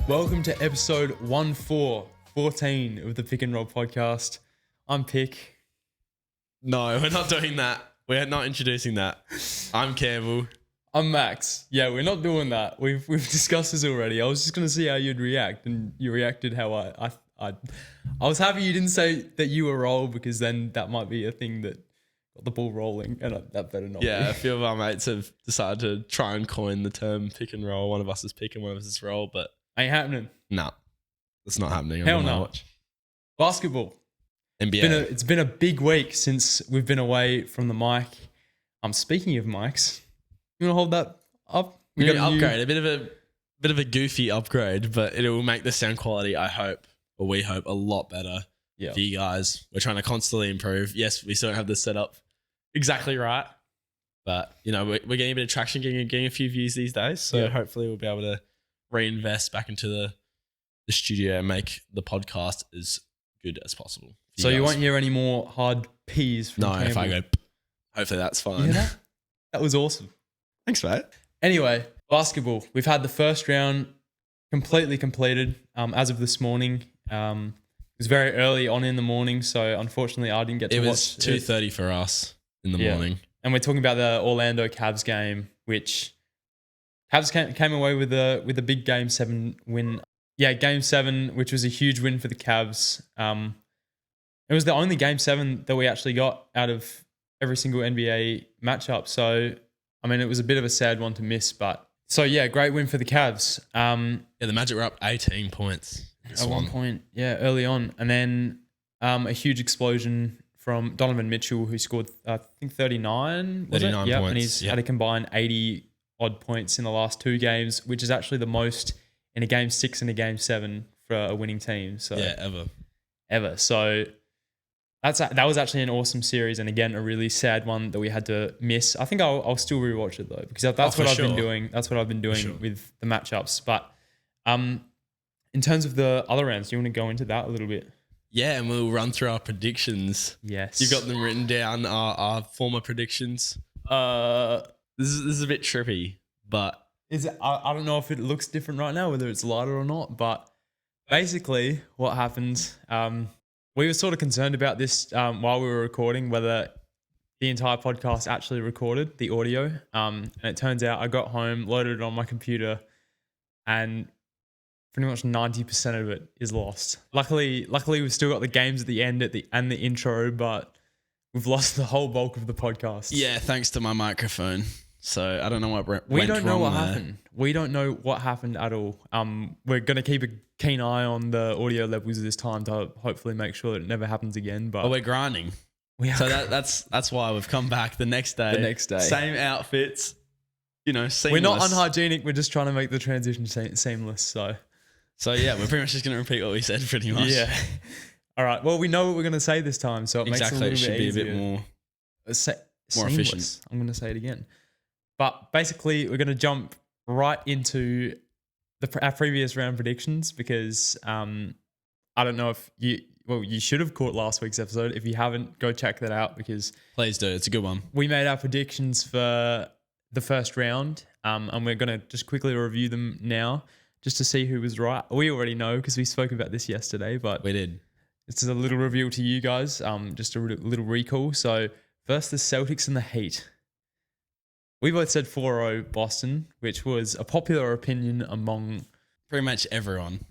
Welcome to episode 14 of the Pick and Roll podcast. I'm Pick. No, we're not doing that. We're not introducing that. I'm Campbell. I'm Max. Yeah, we're not doing that. We've discussed this already. I was just gonna see how you'd react, and you reacted how I was happy you didn't say that you were roll, because then that might be a thing that got the ball rolling, and that better not. Yeah, be. a few of our mates have decided to try and coin the term pick and roll. One of us is pick and one of us is roll, but Ain't happening. no, it's not happening. Hell no. Basketball. NBA. It's been a big week since we've been away from the mic. Speaking of mics, you want to hold that up? We got an upgrade, a bit of a goofy upgrade, but it will make the sound quality, I hope, or we hope, a lot better for you guys. We're trying to constantly improve. Yes, we still don't have the setup exactly right, but you know we're getting a bit of traction, getting a few views these days. So hopefully we'll be able to reinvest back into the studio and make the podcast as good as possible. So you won't hear any more hard P's from Campbell. If I go, hopefully that's fine. You hear that? That was awesome. Thanks, mate. Anyway, basketball. We've had the first round completely completed as of this morning. It was very early on in the morning, so unfortunately I didn't get to watch. It was 2:30 for us in the morning. And we're talking about the Orlando Cavs game, which Cavs came away with a big Game 7 win. Yeah, Game 7, which was a huge win for the Cavs. It was the only Game 7 that we actually got out of every single NBA matchup. So, I mean, it was a bit of a sad one to miss. But so, yeah, great win for the Cavs. The Magic were up 18 points. At one point, early on. And then a huge explosion from Donovan Mitchell, who scored, I think, 39 points. And he's had a combined 80-odd points in the last two games, which is actually the most in a Game 6 and a Game 7 for a winning team. So ever. So that was actually an awesome series, and again a really sad one that we had to miss. I think I'll still rewatch it though, because that's what I've been doing. That's what I've been doing with the matchups. But in terms of the other rounds, do you want to go into that a little bit? Yeah, and we'll run through our predictions. Yes, you've got them written down. Our former predictions. This is a bit trippy, but. I don't know if it looks different right now, whether it's lighter or not, but basically what happened, we were sort of concerned about this while we were recording, whether the entire podcast actually recorded the audio. And it turns out I got home, loaded it on my computer, and pretty much 90% of it is lost. Luckily we've still got the games at the end and the intro, but we've lost the whole bulk of the podcast. Yeah, thanks to my microphone. So I don't know what went We don't know what there. happened. We don't know what happened at all. We're going to keep a keen eye on the audio levels this time to hopefully make sure that it never happens again. But we're grinding. So that's why we've come back the next day. Same outfits. Seamless. We're not unhygienic. We're just trying to make the transition seamless. So yeah, we're pretty much just going to repeat what we said pretty much. Yeah. All right. Well, we know what we're going to say this time, so it makes it a little bit easier. It should be a bit more efficient. I'm going to say it again. But basically, we're going to jump right into our previous round predictions, because I don't know if you should have caught last week's episode. If you haven't, go check that out, because please do. It's a good one. We made our predictions for the first round, and we're going to just quickly review them now just to see who was right. We already know because we spoke about this yesterday, but we did. It's a little reveal to you guys, just a little recall. So first, the Celtics and the Heat. We both said 4-0 Boston, which was a popular opinion among pretty much everyone,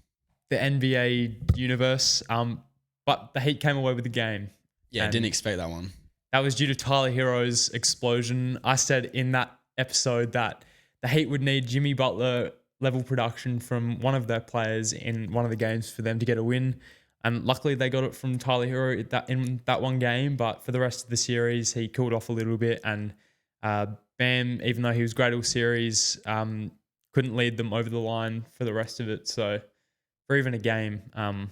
the NBA universe. But the Heat came away with the game. Yeah, didn't expect that one. That was due to Tyler Hero's explosion. I said in that episode that the Heat would need Jimmy Butler level production from one of their players in one of the games for them to get a win. And luckily they got it from Tyler Hero in that one game. But for the rest of the series, he cooled off a little bit, and Bam, even though he was great all series, couldn't lead them over the line for the rest of it. So for even a game, and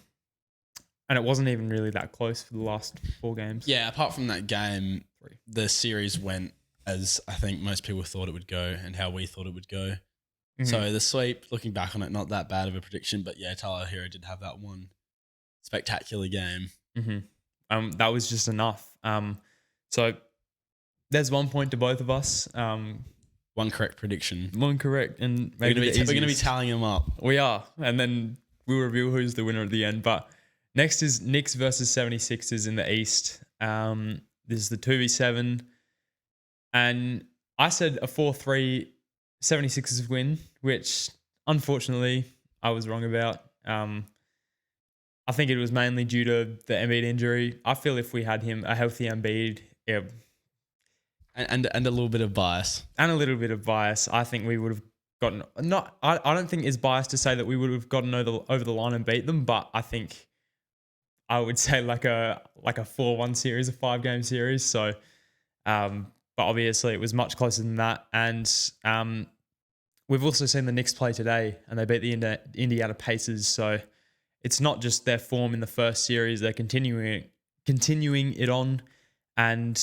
it wasn't even really that close for the last four games. Yeah, apart from that game, the series went as I think most people thought it would go and how we thought it would go. Mm-hmm. So the sweep, looking back on it, not that bad of a prediction, but yeah, Tyler Hero did have that one spectacular game. Mm-hmm. That was just enough. So there's 1 point to both of us. 1 One correct prediction. One correct, and We're maybe going to be tallying them up. We are, and then we'll reveal who's the winner at the end. But next is Knicks versus 76ers in the East. This is the 2v7. And I said a 4-3 76ers win, which unfortunately I was wrong about. I think it was mainly due to the Embiid injury. I feel if we had him, a healthy Embiid, yeah, and a little bit of bias. I think we would have gotten I don't think it's biased to say that we would have gotten over the line and beat them, but I think I would say like a 4-1 series, a 5-game series. So but obviously it was much closer than that. And we've also seen the Knicks play today and they beat the Indiana Pacers. So it's not just their form in the first series, they're continuing it on. And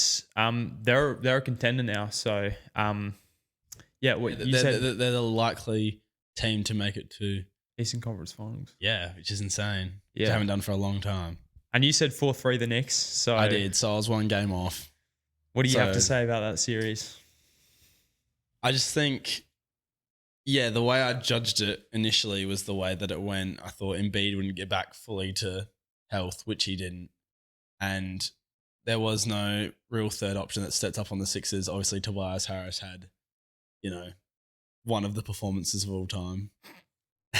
they're a contender now. So they're the likely team to make it to Eastern Conference Finals. Yeah, which is insane. Yeah, which I haven't done for a long time. And you said 4-3 the Knicks. So I did. So I was 1 game off. What do you have to say about that series? I just think, the way I judged it initially was the way that it went. I thought Embiid wouldn't get back fully to health, which he didn't, and there was no real third option that stepped up on the Sixers. Obviously, Tobias Harris had, one of the performances of all time.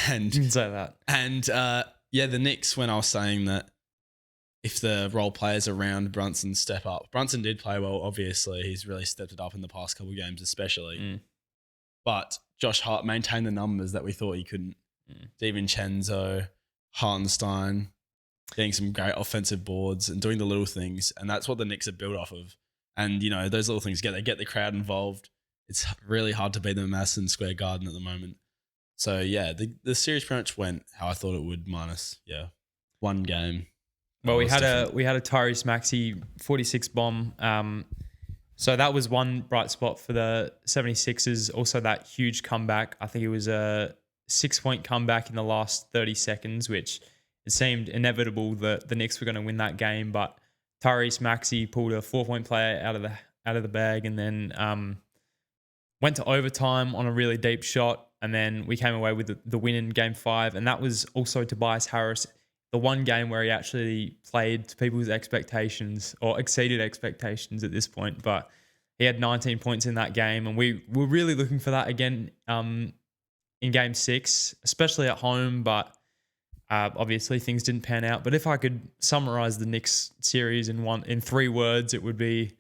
And you can say that. And the Knicks, when I was saying that if the role players around Brunson step up, Brunson did play well, obviously. He's really stepped it up in the past couple of games, especially. But Josh Hart maintained the numbers that we thought he couldn't. DiVincenzo, Hartenstein, getting some great offensive boards and doing the little things. And that's what the Knicks are built off of. And, those little things, they get the crowd involved. It's really hard to beat them at Madison Square Garden at the moment. So, the series pretty much went how I thought it would, minus, 1 game. Well, we had a Tyrese Maxey 46 bomb. So that was one bright spot for the 76ers. Also that huge comeback. I think it was a 6-point comeback in the last 30 seconds, which it seemed inevitable that the Knicks were going to win that game. But Tyrese Maxey pulled a 4-point play out of the bag and then went to overtime on a really deep shot. And then we came away with the win in Game 5. And that was also Tobias Harris, the one game where he actually played to people's expectations or exceeded expectations at this point. But he had 19 points in that game. And we were really looking for that again in Game 6, especially at home. But obviously things didn't pan out. But if I could summarize the Knicks series in 3 words, it would be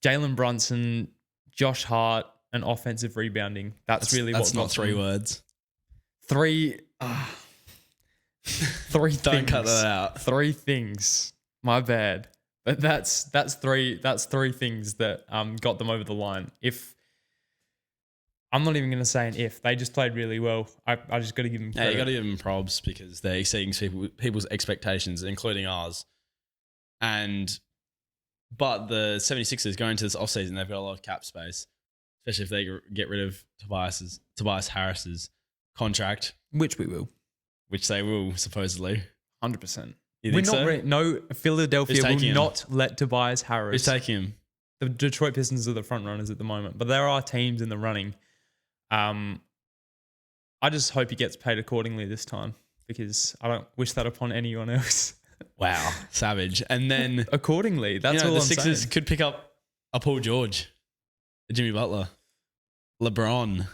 Jalen Brunson, Josh Hart, and offensive rebounding. That's not 3 words. 3 things. Don't cut that out. 3 things. My bad. But that's 3 things that got them over the line. If I'm not even going to say an if. They just played really well. I just got to give them credit. Yeah, you got to give them probs because they're exceeding people's expectations, including ours. But the 76ers going into this offseason, they've got a lot of cap space, especially if they get rid of Tobias Harris's contract. Which we will. Which they will, supposedly. 100%. You think so? No, Philadelphia will not let Tobias Harris. Who's taking him? The Detroit Pistons are the front runners at the moment, but there are teams in the running. I just hope he gets paid accordingly this time because I don't wish that upon anyone else. Wow, savage. And then accordingly, that's all the I'm Sixers saying. could pick up a Paul George, a Jimmy Butler, LeBron.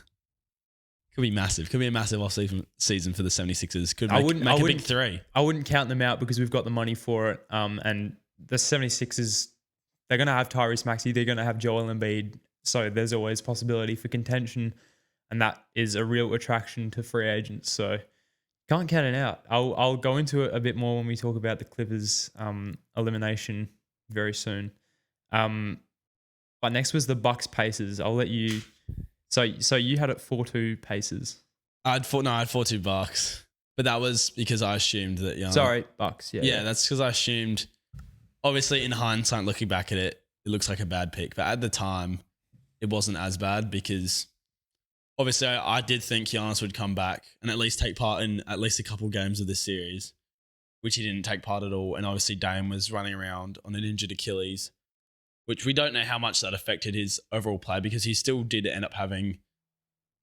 Could be massive. Could be a massive off-season for the 76ers. Could make a big 3. I wouldn't count them out because we've got the money for it. And the 76ers, they're going to have Tyrese Maxey. They're going to have Joel Embiid. So there's always possibility for contention. And that is a real attraction to free agents. So can't count it out. I'll go into it a bit more when we talk about the Clippers elimination very soon. But next was the Bucks Pacers. I'll let you... So you had it 4-2 Pacers. I had 4-2 Bucks, but that was because I assumed that. Sorry, Bucks. Yeah, that's because I assumed. Obviously, in hindsight, looking back at it, it looks like a bad pick, but at the time, it wasn't as bad because obviously I did think Giannis would come back and at least take part in at least a couple games of this series, which he didn't take part at all. And obviously, Dame was running around on an injured Achilles. which we don't know how much that affected his overall play because he still did end up having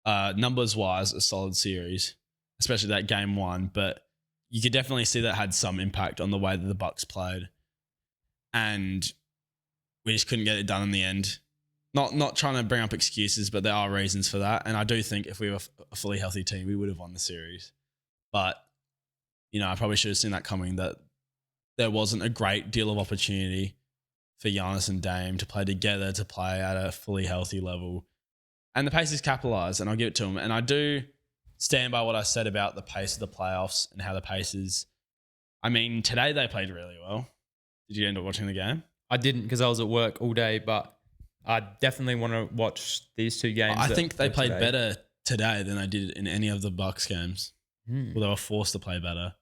numbers-wise a solid series, especially that game one. But you could definitely see that had some impact on the way that the Bucks played. And we just couldn't get it done in the end. Not trying to bring up excuses, but there are reasons for that. And I do think if we were a fully healthy team, we would have won the series. But, I probably should have seen that coming, that there wasn't a great deal of opportunity for Giannis and Dame to play together, to play at a fully healthy level. And the Pacers capitalised, and I'll give it to them. And I do stand by what I said about the pace of the playoffs and how the Pacers... today they played really well. Did you end up watching the game? I didn't because I was at work all day, but I definitely want to watch these two games. I think they played better today than they did in any of the Bucks games. Well, they were forced to play better,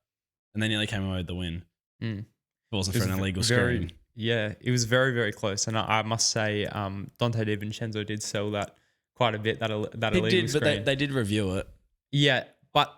and they nearly came away with the win. It wasn't for an illegal screen. Yeah, it was very, very close. And I must say, Dante DiVincenzo did sell that quite a bit, that illegal screen. But they did review it. Yeah, but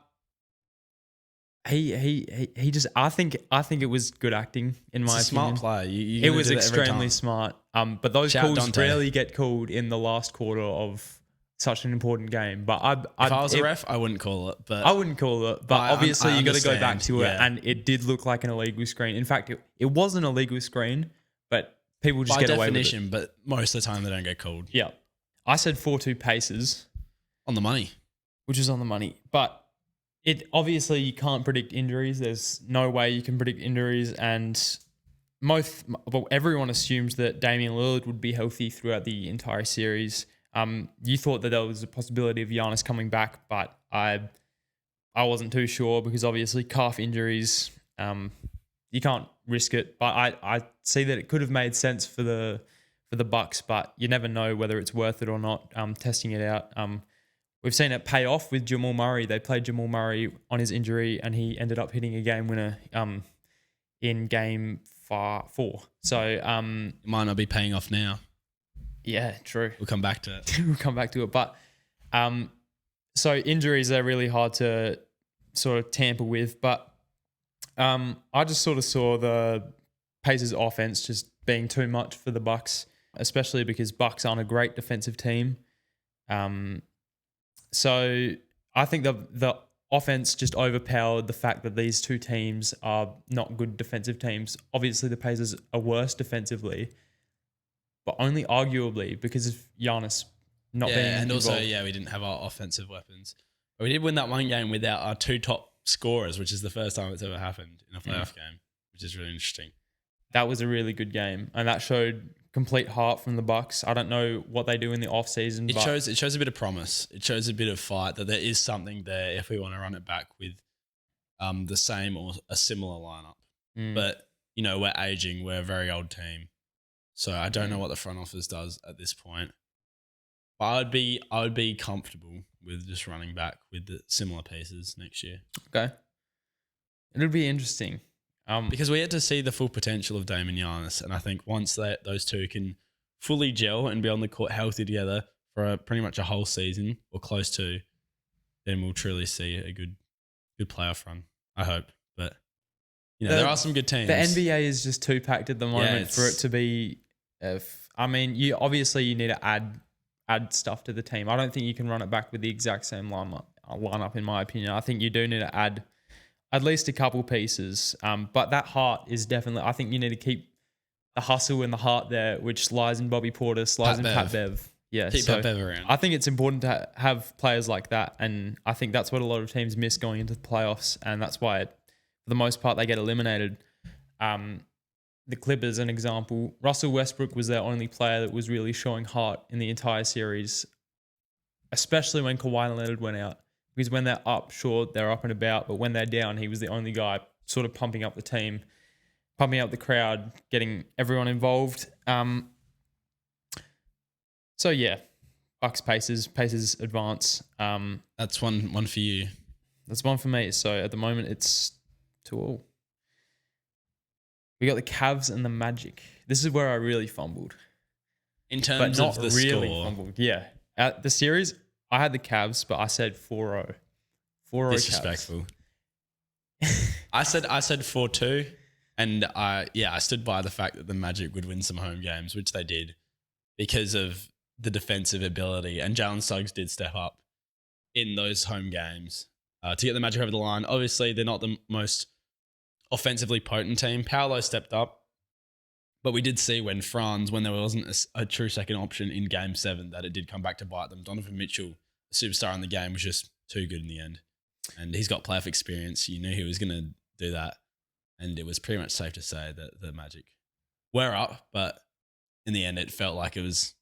he just I think it was good acting in my opinion. Smart play. It was extremely smart. But those calls rarely get called in the last quarter of such an important game. But if I was a ref, I wouldn't call it. But I wouldn't call it. But obviously you got to go back to it, and it did look like an illegal screen. In fact, it was an illegal screen, but people just get away with it. By definition, but most of the time they don't get called. Yeah, I said 4-2 Pacers on the money, which is on the money, but. It obviously you can't predict injuries. There's no way you can predict injuries, and everyone assumes that Damian Lillard would be healthy throughout the entire series. You thought that there was a possibility of Giannis coming back, but I wasn't too sure because obviously calf injuries, you can't risk it. But I see that it could have made sense for the Bucks, but you never know whether it's worth it or not. Testing it out. We've seen it pay off with Jamal Murray. They played Jamal Murray on his injury, and he ended up hitting a game winner in game 4. So it might not be paying off now. Yeah, true. We'll come back to it. We'll come back to it. But so injuries are really hard to sort of tamper with. But I just sort of saw the Pacers offense just being too much for the Bucks, especially because Bucks aren't a great defensive team. So I think the offense just overpowered the fact that these two teams are not good defensive teams. Obviously, the Pacers are worse defensively, but only arguably because of Giannis not being involved. And also, we didn't have our offensive weapons. But we did win that one game without our two top scorers, which is the first time it's ever happened in a playoff game, which is really interesting. That was a really good game, and that showed complete heart from the Bucks. I don't know what they do in the offseason. It shows a bit of promise. It shows a bit of fight that there is something there if we want to run it back with the same or a similar lineup. But, we're aging. We're a very old team. So I don't know what the front office does at this point. But I would be comfortable with just running back with the similar pieces next year. Okay. It'll be interesting. Because we had to see the full potential of Dame and Giannis, and I think once those two can fully gel and be on the court healthy together for pretty much a whole season or close to, then we'll truly see a good playoff run. I hope, but there are some good teams. The NBA is just too packed at the moment for it to be. You need to add stuff to the team. I don't think you can run it back with the exact same lineup. In my opinion, I think you do need to add at least a couple pieces. But that heart is definitely, I think you need to keep the hustle and the heart there, which lies in Bobby Portis, lies in Pat Bev. Yeah, keep Pat Bev around. I think it's important to have players like that. And I think that's what a lot of teams miss going into the playoffs. And that's why, for the most part, they get eliminated. The Clippers, an example, Russell Westbrook was their only player that was really showing heart in the entire series, especially when Kawhi Leonard went out. Because when they're up, sure, they're up and about. But when they're down, he was the only guy sort of pumping up the team, pumping up the crowd, getting everyone involved. So, yeah, Bucks Pacers advance. That's one for you. That's one for me. So, at the moment, it's 2-2. We got the Cavs and the Magic. This is where I really fumbled. In terms of the score. Fumbled. Yeah. At the series, I had the Cavs, but I said 4-0. 4-0 Disrespectful. I said 4-2, And I stood by the fact that the Magic would win some home games, which they did because of the defensive ability. And Jalen Suggs did step up in those home games to get the Magic over the line. Obviously, they're not the most offensively potent team. Paolo stepped up, but we did see when there wasn't a true second option in Game 7 that it did come back to bite them. Donovan Mitchell, a superstar in the game, was just too good in the end. And he's got playoff experience. You knew he was going to do that. And it was pretty much safe to say that the Magic were up, but in the end, it felt like it was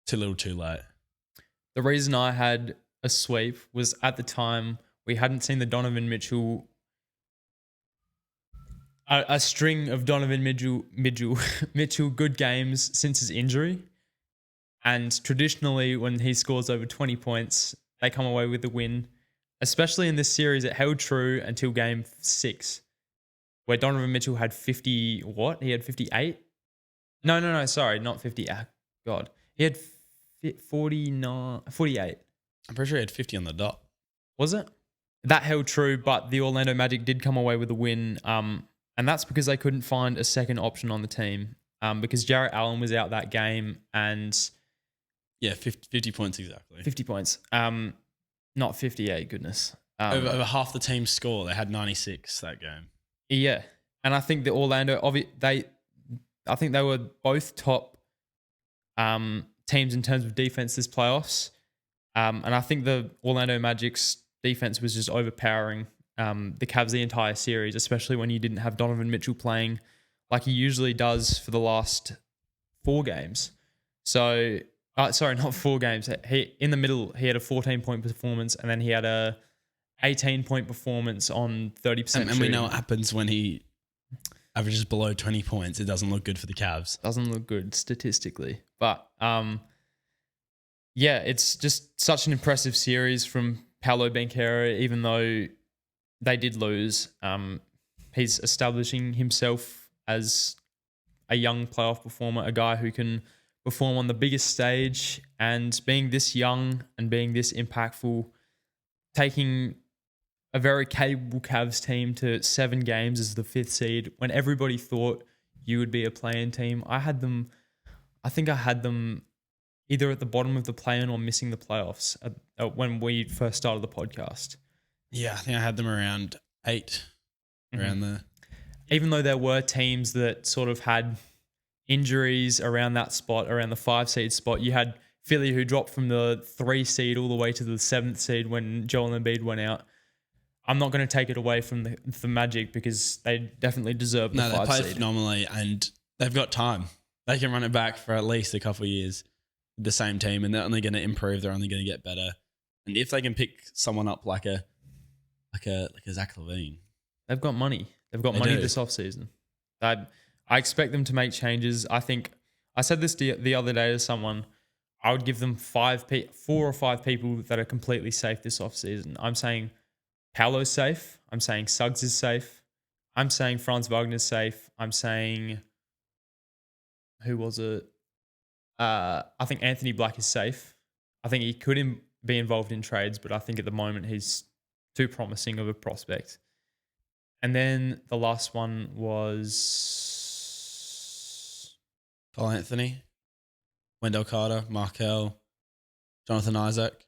too little too late. The reason I had a sweep was at the time we hadn't seen the Donovan Mitchell, a string of Donovan Mitchell good games since his injury. And traditionally, when he scores over 20 points, they come away with the win. Especially in this series, it held true until Game 6. Where Donovan Mitchell had 50, what? He had 58? No, sorry, not 50. God. He had 48. I'm pretty sure he had 50 on the dot. Was it? That held true, but the Orlando Magic did come away with a win. And that's because they couldn't find a second option on the team. Because Jarrett Allen was out that game and... Yeah, 50 points exactly. 50 points. Not 58, goodness. Over half the team's score, they had 96 that game. Yeah, and I think the Orlando, I think they were both top teams in terms of defense this playoffs, and I think the Orlando Magic's defense was just overpowering the Cavs the entire series, especially when you didn't have Donovan Mitchell playing like he usually does for the last 4 games. So, sorry, not 4 games. In the middle, he had a 14-point performance, and then he had a 18-point performance on 30%. And we know what happens when he averages below 20 points. It doesn't look good for the Cavs. Doesn't look good statistically. But it's just such an impressive series from Paolo Banchero, even though they did lose. He's establishing himself as a young playoff performer, a guy who can perform on the biggest stage, and being this young and being this impactful, taking a very capable Cavs team to 7 games as the 5th seed when everybody thought you would be a play-in team. I think I had them either at the bottom of the play-in or missing the playoffs when we first started the podcast. Yeah, I think I had them around 8, around there. Even though there were teams that sort of had injuries around that spot, around the 5 seed spot, you had Philly who dropped from the 3 seed all the way to the 7th seed when Joel Embiid went out. I'm not going to take it away from the Magic because they definitely deserve the 5 seed. No, they play phenomenally and they've got time. They can run it back for at least a couple of years with the same team, and they're only going to improve. They're only going to get better. And if they can pick someone up like a Zach LaVine, they've got money. They've got money this offseason. I expect them to make changes. I think I said this the other day to someone. I would give them 4 or 5 people that are completely safe this offseason. I'm saying Paolo's safe. I'm saying Suggs is safe. I'm saying Franz Wagner's safe. I'm saying, who was it? I think Anthony Black is safe. I think he could be involved in trades, but I think at the moment he's too promising of a prospect. And then the last one was Cole Anthony, Wendell Carter, Markelle, Jonathan Isaac.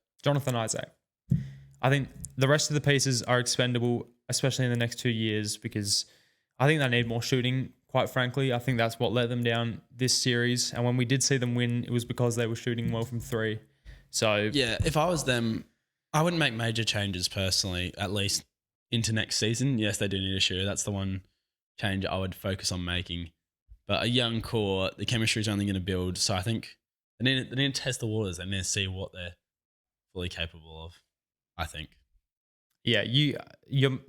I think the rest of the pieces are expendable, especially in the next 2 years, because I think they need more shooting, quite frankly. I think that's what let them down this series. And when we did see them win, it was because they were shooting well from 3. So yeah, if I was them, I wouldn't make major changes personally, at least into next season. Yes, they do need a shooter. That's the one change I would focus on making. But a young core, the chemistry is only going to build. So I think they need to test the waters. They need to see what they're fully capable of, I think. Yeah, you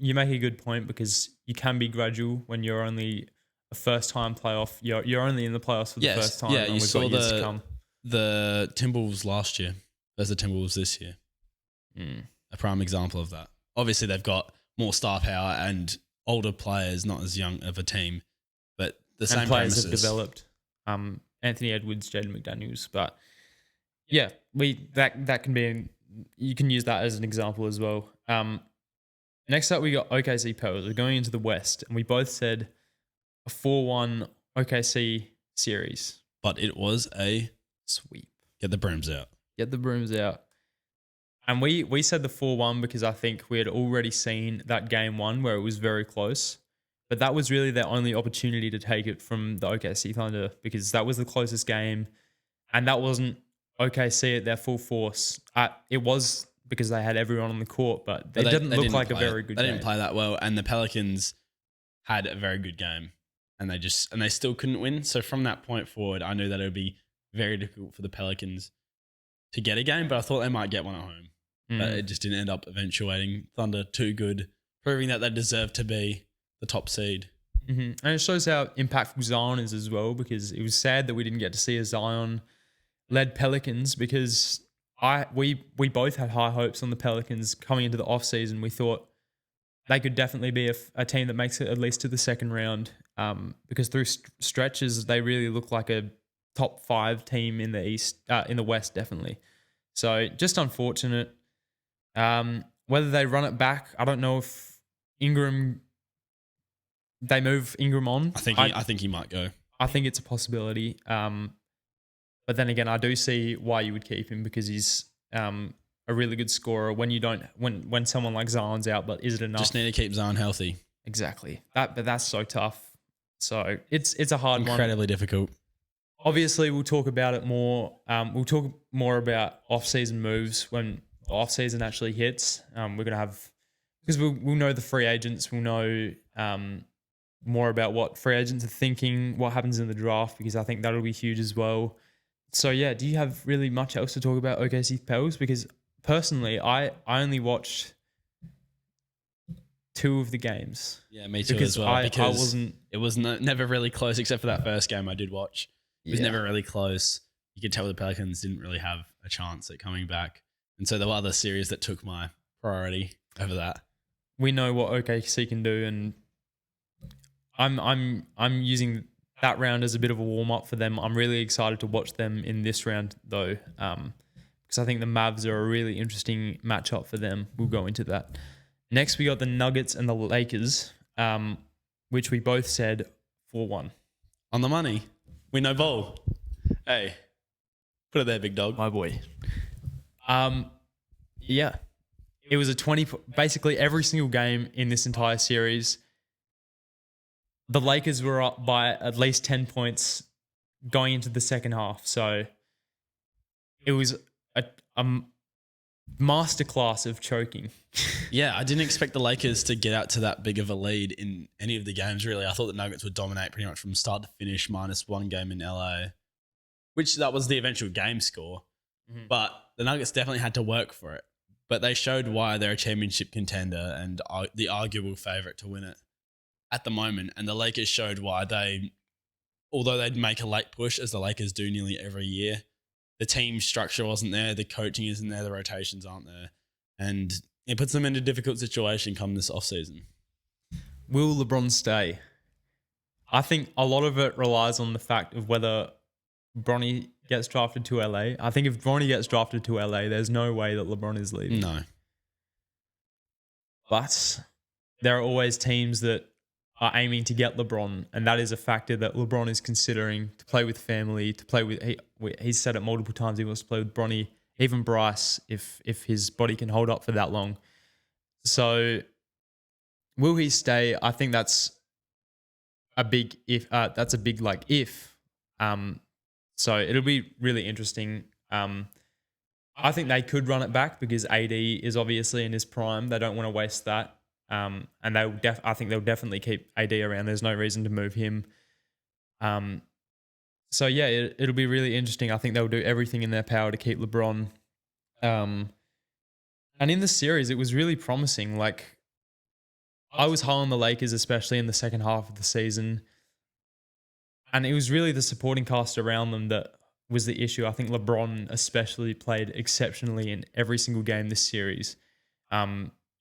make a good point because you can be gradual when you're only a first-time playoff. You're only in the playoffs for the first time. Yeah, you saw the Timberwolves last year. There's the Timberwolves this year. A prime example of that. Obviously, they've got more star power and older players, not as young of a team, but the same players premises. Have developed. Anthony Edwards, Jaden McDaniels, but yeah, that can be. You can use that as an example as well. Next up, we got OKC Pels. We're going into the West, and we both said a 4-1 OKC series. But it was a Sweep. get the brooms out. Get the brooms out. And we said the 4-1 because I think we had already seen that game one where it was very close. But that was really their only opportunity to take it from the OKC Thunder because that was the closest game. And that wasn't OKC at their full force. It was because they had everyone on the court, but they didn't look like a very good game. They didn't play that well. And the Pelicans had a very good game. And they still couldn't win. So from that point forward, I knew that it would be very difficult for the Pelicans to get a game, but I thought they might get one at home. But it just didn't end up eventuating. Thunder too good, proving that they deserve to be the top seed. And it shows how impactful Zion is as well, because it was sad that we didn't get to see a Zion-led Pelicans because we both had high hopes on the Pelicans coming into the offseason. We thought they could definitely be a team that makes it at least to the second round because through stretches, they really look like a top 5 team in the West, definitely. So just unfortunate. Whether they run it back, I don't know if they move Ingram on. I think he might go. I think it's a possibility. But then again, I do see why you would keep him because he's a really good scorer. When someone like Zion's out, but is it enough? Just need to keep Zion healthy. Exactly. But that's so tough. So it's a hard one. Incredibly difficult. Obviously, we'll talk about it more. We'll talk more about off-season moves when off-season actually hits. We're going to have... Because we'll know the free agents. We'll know more about what free agents are thinking, what happens in the draft, because I think that'll be huge as well. So, yeah, do you have really much else to talk about OKC Pels? Because personally, I only watched 2 of the games. Yeah, me too as well. Because it was never really close, except for that first game I did watch. It was never really close. You could tell the Pelicans didn't really have a chance at coming back. And so there were other series that took my priority over that. We know what OKC can do, and I'm using that round as a bit of a warm-up for them. I'm really excited to watch them in this round, though, because I think the Mavs are a really interesting matchup for them. We'll go into that. Next, we got the Nuggets and the Lakers, which we both said 4-1. On the money. We know ball. Hey, put it there, big dog. My boy. Yeah. It was basically every single game in this entire series. The Lakers were up by at least 10 points going into the second half. So it was a masterclass of choking. Yeah, I didn't expect the Lakers to get out to that big of a lead in any of the games, really. I thought the Nuggets would dominate pretty much from start to finish, minus 1 game in LA, which that was the eventual game score. Mm-hmm. But the Nuggets definitely had to work for it. But they showed why they're a championship contender and the arguable favourite to win it at the moment. And the Lakers showed why although they'd make a late push, as the Lakers do nearly every year, the team structure wasn't there, the coaching isn't there, the rotations aren't there. And it puts them in a difficult situation come this offseason. Will LeBron stay? I think a lot of it relies on the fact of whether Bronny gets drafted to LA. I think if Bronny gets drafted to LA, there's no way that LeBron is leaving. No. But there are always teams that are aiming to get LeBron, and that is a factor that LeBron is considering to play with family, to play with... He's said it multiple times he wants to play with Bronny, even Bryce, if his body can hold up for that long. So will he stay? I think that's a big if. That's a big if. So it'll be really interesting. I think they could run it back because AD is obviously in his prime. They don't want to waste that. And I think they'll definitely keep AD around. There's no reason to move him. So yeah, it'll be really interesting. I think they'll do everything in their power to keep LeBron. And in the series, it was really promising. Like, I was high on the Lakers, especially in the second half of the season. And it was really the supporting cast around them that was the issue. I think LeBron especially played exceptionally in every single game this series.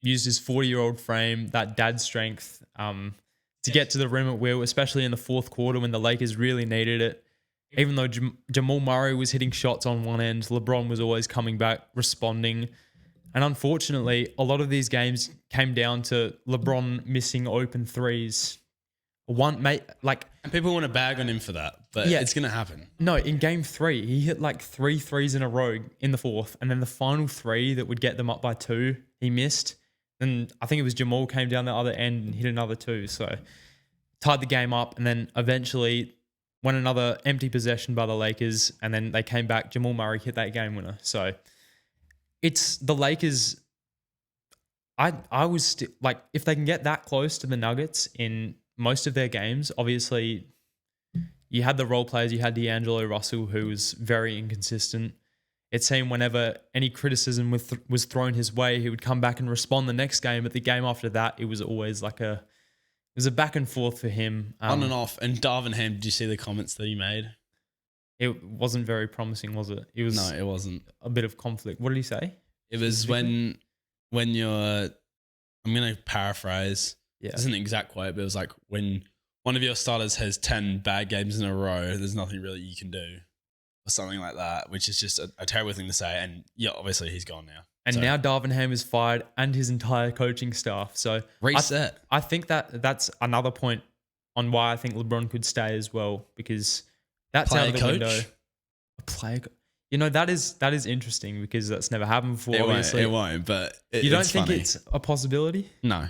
Used his 40-year-old frame, that dad strength, to get to the rim at will, especially in the fourth quarter when the Lakers really needed it. Even though Jamal Murray was hitting shots on one end, LeBron was always coming back, responding. And unfortunately, a lot of these games came down to LeBron missing open threes. And people want to bag on him for that, but it's going to happen. No, in game 3, he hit like 3 threes in a row in the fourth, and then the final 3 that would get them up by 2, he missed. And I think it was Jamal came down the other end and hit another 2, so tied the game up, and then eventually won another empty possession by the Lakers, and then they came back. Jamal Murray hit that game winner. So it's the Lakers. I was like, if they can get that close to the Nuggets in most of their games, obviously you had the role players, you had D'Angelo Russell, who was very inconsistent. It seemed whenever any criticism was thrown his way, he would come back and respond the next game. But the game after that, it was always like it was a back and forth for him. On and off. And Darvin Ham, did you see the comments that he made? It wasn't very promising, was it? No, it wasn't. A bit of conflict. What did he say? It was when you're, I'm going to paraphrase. Yeah. It isn't an exact quote, but it was like, when one of your starters has 10 bad games in a row, there's nothing really you can do. Or something like that, which is just a terrible thing to say. And yeah, obviously he's gone now. And now Darvin Ham is fired and his entire coaching staff. So reset. I think that's another point on why I think LeBron could stay as well, because that's out of the window. A player coach. You know, that is interesting because that's never happened before. Obviously, it won't. But you don't think it's a possibility? No.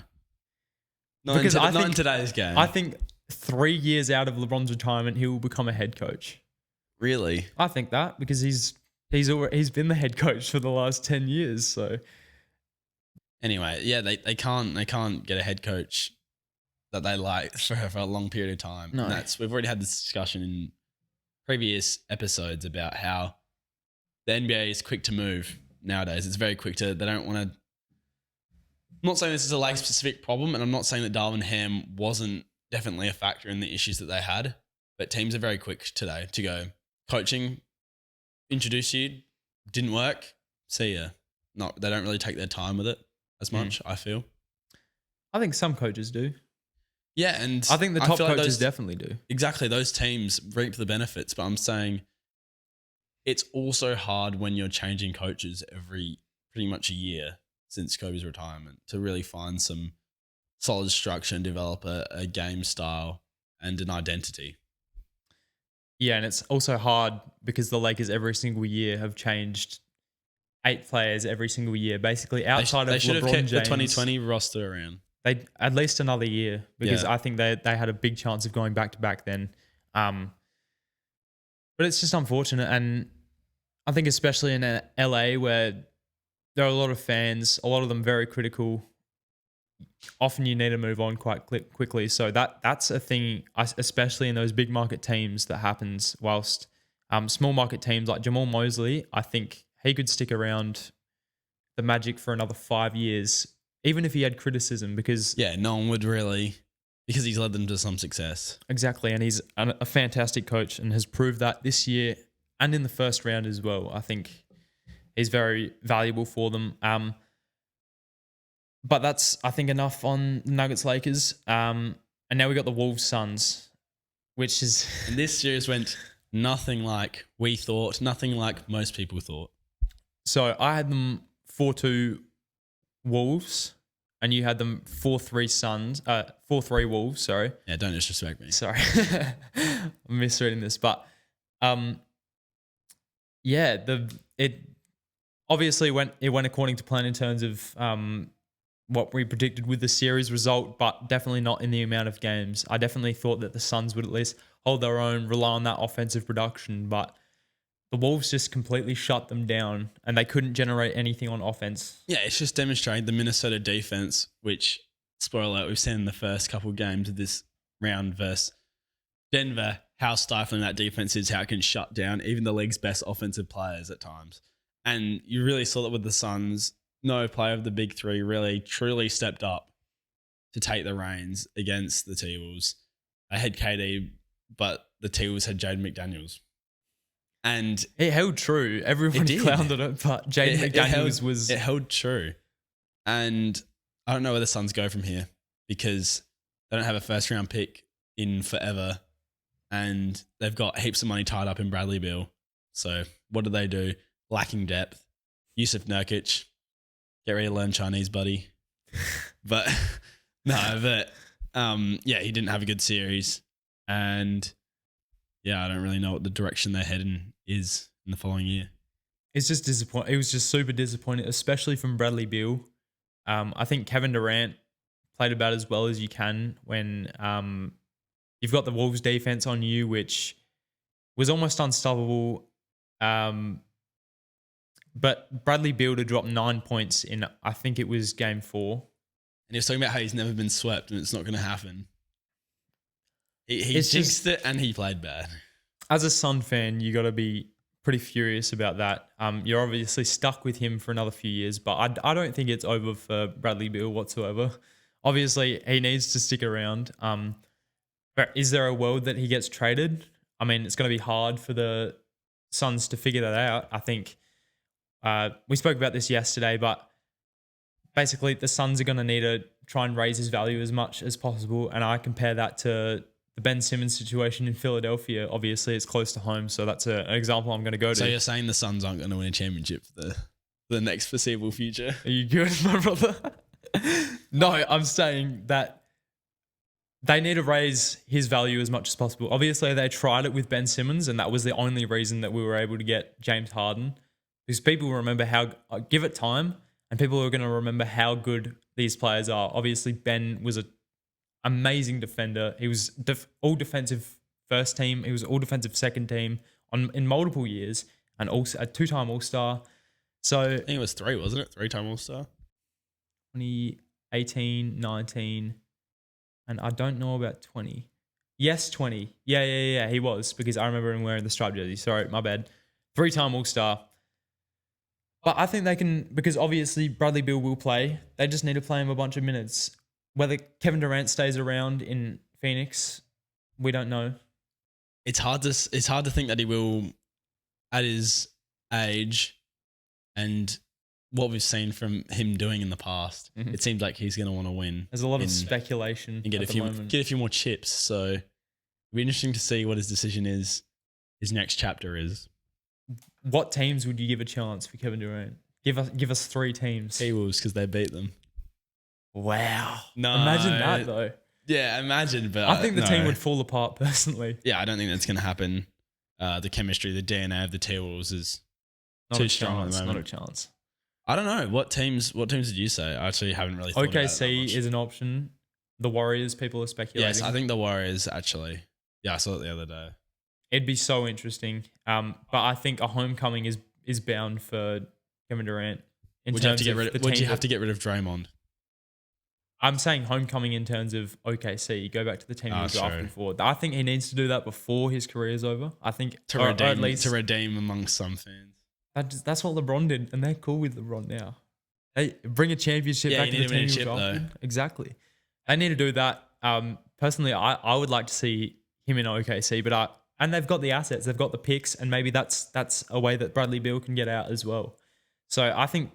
Not in today's game. I think 3 years out of LeBron's retirement, he will become a head coach. Really? I think that because he's been the head coach for the last 10 years. So anyway, yeah, they can't get a head coach that they like for a long period of time. No. And we've already had this discussion in previous episodes about how the NBA is quick to move nowadays. It's very quick they don't want to. I'm not saying this is a Lakers specific problem, and I'm not saying that Darvin Ham wasn't definitely a factor in the issues that they had, but teams are very quick today to go, coaching, introduce you, didn't work, see ya. They don't really take their time with it as much, I feel. I think some coaches do. Yeah, and I think the top coaches definitely do. Exactly, those teams reap the benefits, but I'm saying it's also hard when you're changing coaches every pretty much a year since Kobe's retirement to really find some solid structure and develop a game style and an identity. Yeah, and it's also hard because the Lakers every single year have changed 8 players every single year, basically outside of LeBron James. They should have kept the 2020 roster around. They at least another year because I think they had a big chance of going back to back then. But it's just unfortunate, and I think especially in LA where there are a lot of fans, a lot of them very critical. Often you need to move on quite quickly. So that's a thing, especially in those big market teams, that happens. Whilst small market teams like Jamal Mosley, I think he could stick around the Magic for another 5 years, even if he had criticism, because no one would really, because he's led them to some success. Exactly, and he's a fantastic coach and has proved that this year and in the first round as well. I think he's very valuable for them. But that's, I think, enough on Nuggets Lakers. And now we got the Wolves Suns, which is... And this series went nothing like we thought, nothing like most people thought. So I had them 4-2 Wolves, and you had them 4-3 Suns, 4-3 Wolves, sorry. Yeah, don't disrespect me. Sorry. I'm misreading this. But it obviously went according to plan in terms of what we predicted with the series result, but definitely not in the amount of games. I definitely thought that the Suns would at least hold their own, rely on that offensive production, but the Wolves just completely shut them down and they couldn't generate anything on offense. Yeah, it's just demonstrating the Minnesota defense, which, spoiler alert, we've seen in the first couple of games of this round versus Denver, how stifling that defense is, how it can shut down even the league's best offensive players at times. And you really saw that with the Suns. No player of the big three really truly stepped up to take the reins against the T-Wolves. I had KD, but the T-Wolves had Jaden McDaniels. And it held true. Everyone clowned on it, but Jaden McDaniels was... It held true. And I don't know where the Suns go from here because they don't have a first-round pick in forever and they've got heaps of money tied up in Bradley Beal. So what do? Lacking depth. Yusuf Nurkic, get ready to learn Chinese, buddy. But Yeah, he didn't have a good series. And yeah, I don't really know what the direction they're heading is in the following year. It's just disappointing. It was just super disappointing, especially from Bradley Beal. I think Kevin Durant played about as well as you can when you've got the Wolves defense on you, which was almost unstoppable. But Bradley Beal to drop 9 points in, I think it was game 4. And he was talking about how he's never been swept and it's not going to happen. He jinxed it and he played bad. As a Sun fan, you got to be pretty furious about that. You're obviously stuck with him for another few years, but I don't think it's over for Bradley Beal whatsoever. Obviously, he needs to stick around. But is there a world that he gets traded? I mean, it's going to be hard for the Suns to figure that out. I think we spoke about this yesterday, but basically the Suns are going to need to try and raise his value as much as possible. And I compare that to the Ben Simmons situation in Philadelphia. Obviously, it's close to home, so that's an example I'm going to go to. So you're saying the Suns aren't going to win a championship for the next foreseeable future? Are you good, my brother? No, I'm saying that they need to raise his value as much as possible. Obviously, they tried it with Ben Simmons, and that was the only reason that we were able to get James Harden. Because people remember give it time, and people are going to remember how good these players are. Obviously, Ben was an amazing defender. He was all defensive first team. He was all defensive second team in multiple years, and also a 2-time All-Star. So I think it was 3, wasn't it? 3-time All-Star? 2018, 19, and I don't know about 20. Yes, 20. Yeah, he was, because I remember him wearing the striped jersey. Sorry, my bad. 3-time All-Star. But I think they can, because obviously Bradley Beal will play. They just need to play him a bunch of minutes. Whether Kevin Durant stays around in Phoenix, we don't know. It's hard to think that he will at his age and what we've seen from him doing in the past. Mm-hmm. It seems like he's going to want to win. There's a lot of speculation and get a few more chips. So it'll be interesting to see what his decision is. His next chapter is. What teams would you give a chance for Kevin Durant? Give us 3 teams. T-Wolves, because they beat them. Wow. No. Imagine that, though. Yeah, imagine. But I think the team would fall apart, personally. Yeah, I don't think that's going to happen. The chemistry, the DNA of the T-Wolves is too strong at the moment. Not a chance. I don't know. What teams did you say? I actually haven't really thought about it that much. OKC is an option. The Warriors, people are speculating. Yes, I think the Warriors, actually. Yeah, I saw it the other day. It'd be so interesting. But I think a homecoming is bound for Kevin Durant. Would you have to get rid of Draymond? I'm saying homecoming in terms of OKC. Go back to the team he drafted for. I think he needs to do that before his career is over. I think to redeem amongst some fans. That's what LeBron did, and they're cool with LeBron now. Hey, bring a championship back to the team he drafted. Exactly. They need to do that. Personally, I would like to see him in OKC, and they've got the assets, they've got the picks, and maybe that's a way that Bradley Beal can get out as well. So I think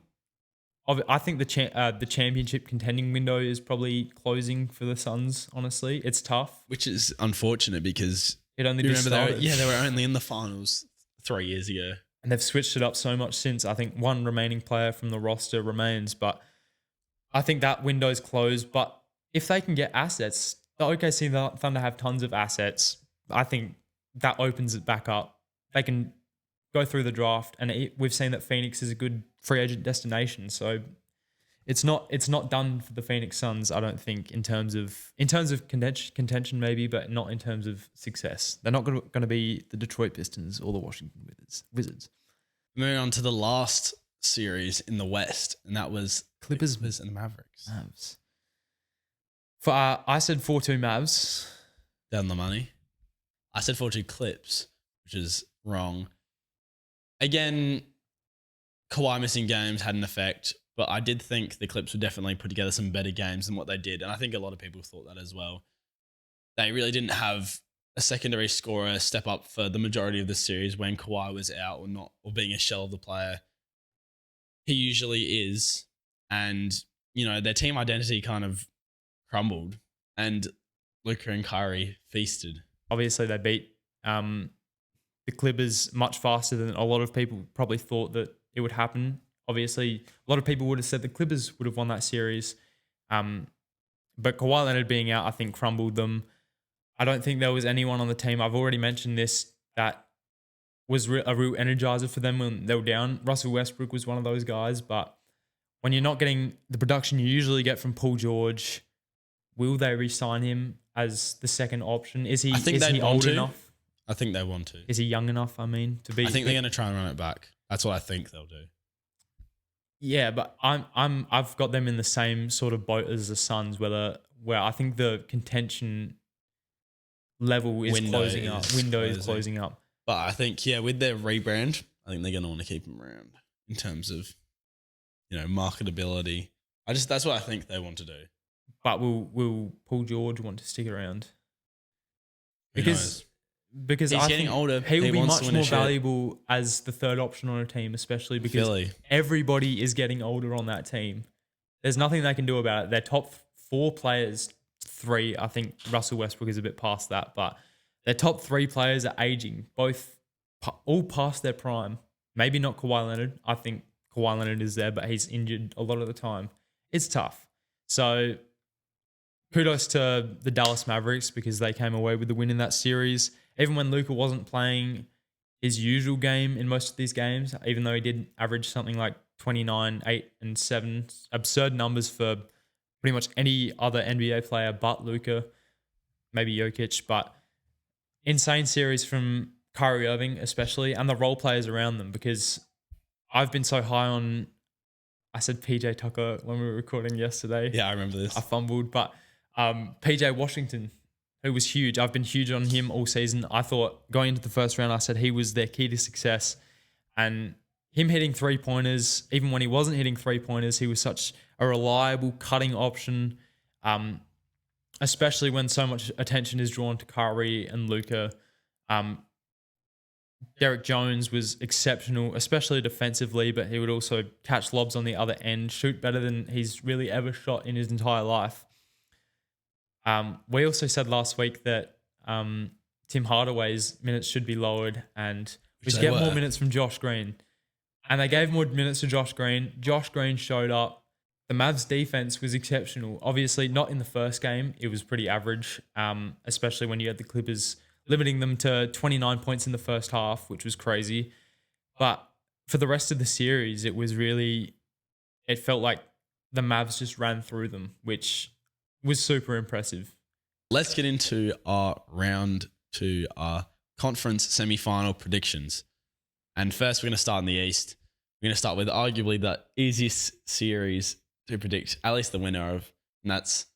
the championship contending window is probably closing for the Suns. Honestly, it's tough, which is unfortunate because it only just started. They were only in the finals 3 years ago, and they've switched it up so much since. I think one remaining player from the roster remains, but I think that window's closed. But if they can get assets, the OKC Thunder have tons of assets. I think that opens it back up. They can go through the draft, and we've seen that Phoenix is a good free agent destination. So it's not done for the Phoenix Suns, I don't think, in terms of contention maybe, but not in terms of success. They're not going to be the Detroit Pistons or the Washington Wizards. Moving on to the last series in the West, and that was Clippers and the Mavericks. Mavs. I said 4-2 Mavs. Down the money. I said 4-2 Clips, which is wrong. Again, Kawhi missing games had an effect, but I did think the Clips would definitely put together some better games than what they did, and I think a lot of people thought that as well. They really didn't have a secondary scorer step up for the majority of the series when Kawhi was out or being a shell of the player he usually is, and their team identity kind of crumbled, and Luka and Kyrie feasted. Obviously, they beat the Clippers much faster than a lot of people probably thought that it would happen. Obviously, a lot of people would have said the Clippers would have won that series. But Kawhi Leonard being out, I think, crumbled them. I don't think there was anyone on the team. I've already mentioned this that was a real energizer for them when they were down. Russell Westbrook was one of those guys, but when you're not getting the production you usually get from Paul George, will they re-sign him as the second option? Is he old enough? I think they want to. Is he young enough, I mean, to be? I think they're going to try and run it back. That's what I think they'll do. Yeah, but I've got them in the same sort of boat as the Suns, where I think the contention level is closing up. Window is closing up. But I think, with their rebrand, I think they're going to want to keep him around in terms of, marketability. That's what I think they want to do. But will Paul George want to stick around? Because he's getting older. He will be much more valuable as the third option on a team, especially because everybody is getting older on that team. There's nothing they can do about it. Their top 4 players, 3, I think Russell Westbrook is a bit past that, but their top 3 players are aging, all past their prime. Maybe not Kawhi Leonard. I think Kawhi Leonard is there, but he's injured a lot of the time. It's tough. So kudos to the Dallas Mavericks because they came away with the win in that series. Even when Luka wasn't playing his usual game in most of these games, even though he did average something like 29, 8, and 7, absurd numbers for pretty much any other NBA player but Luka, maybe Jokic, but insane series from Kyrie Irving especially, and the role players around them, because I've been so high on, I said PJ Tucker when we were recording yesterday. Yeah, I remember this. I fumbled, but PJ Washington, who was huge. I've been huge on him all season. I thought going into the first round, I said he was their key to success. And him hitting 3-pointers, even when he wasn't hitting 3-pointers, he was such a reliable cutting option, especially when so much attention is drawn to Kyrie and Luka. Derek Jones was exceptional, especially defensively, but he would also catch lobs on the other end, shoot better than he's really ever shot in his entire life. We also said last week that Tim Hardaway's minutes should be lowered and we should get more minutes from Josh Green. And they gave more minutes to Josh Green. Josh Green showed up. The Mavs defense was exceptional. Obviously, not in the first game. It was pretty average, especially when you had the Clippers limiting them to 29 points in the first half, which was crazy. But for the rest of the series, it felt like the Mavs just ran through them, which was super impressive. Let's get into our round 2, our conference semi-final predictions. And first, we're going to start in the East. We're going to start with arguably the easiest series to predict, at least the winner of, and that's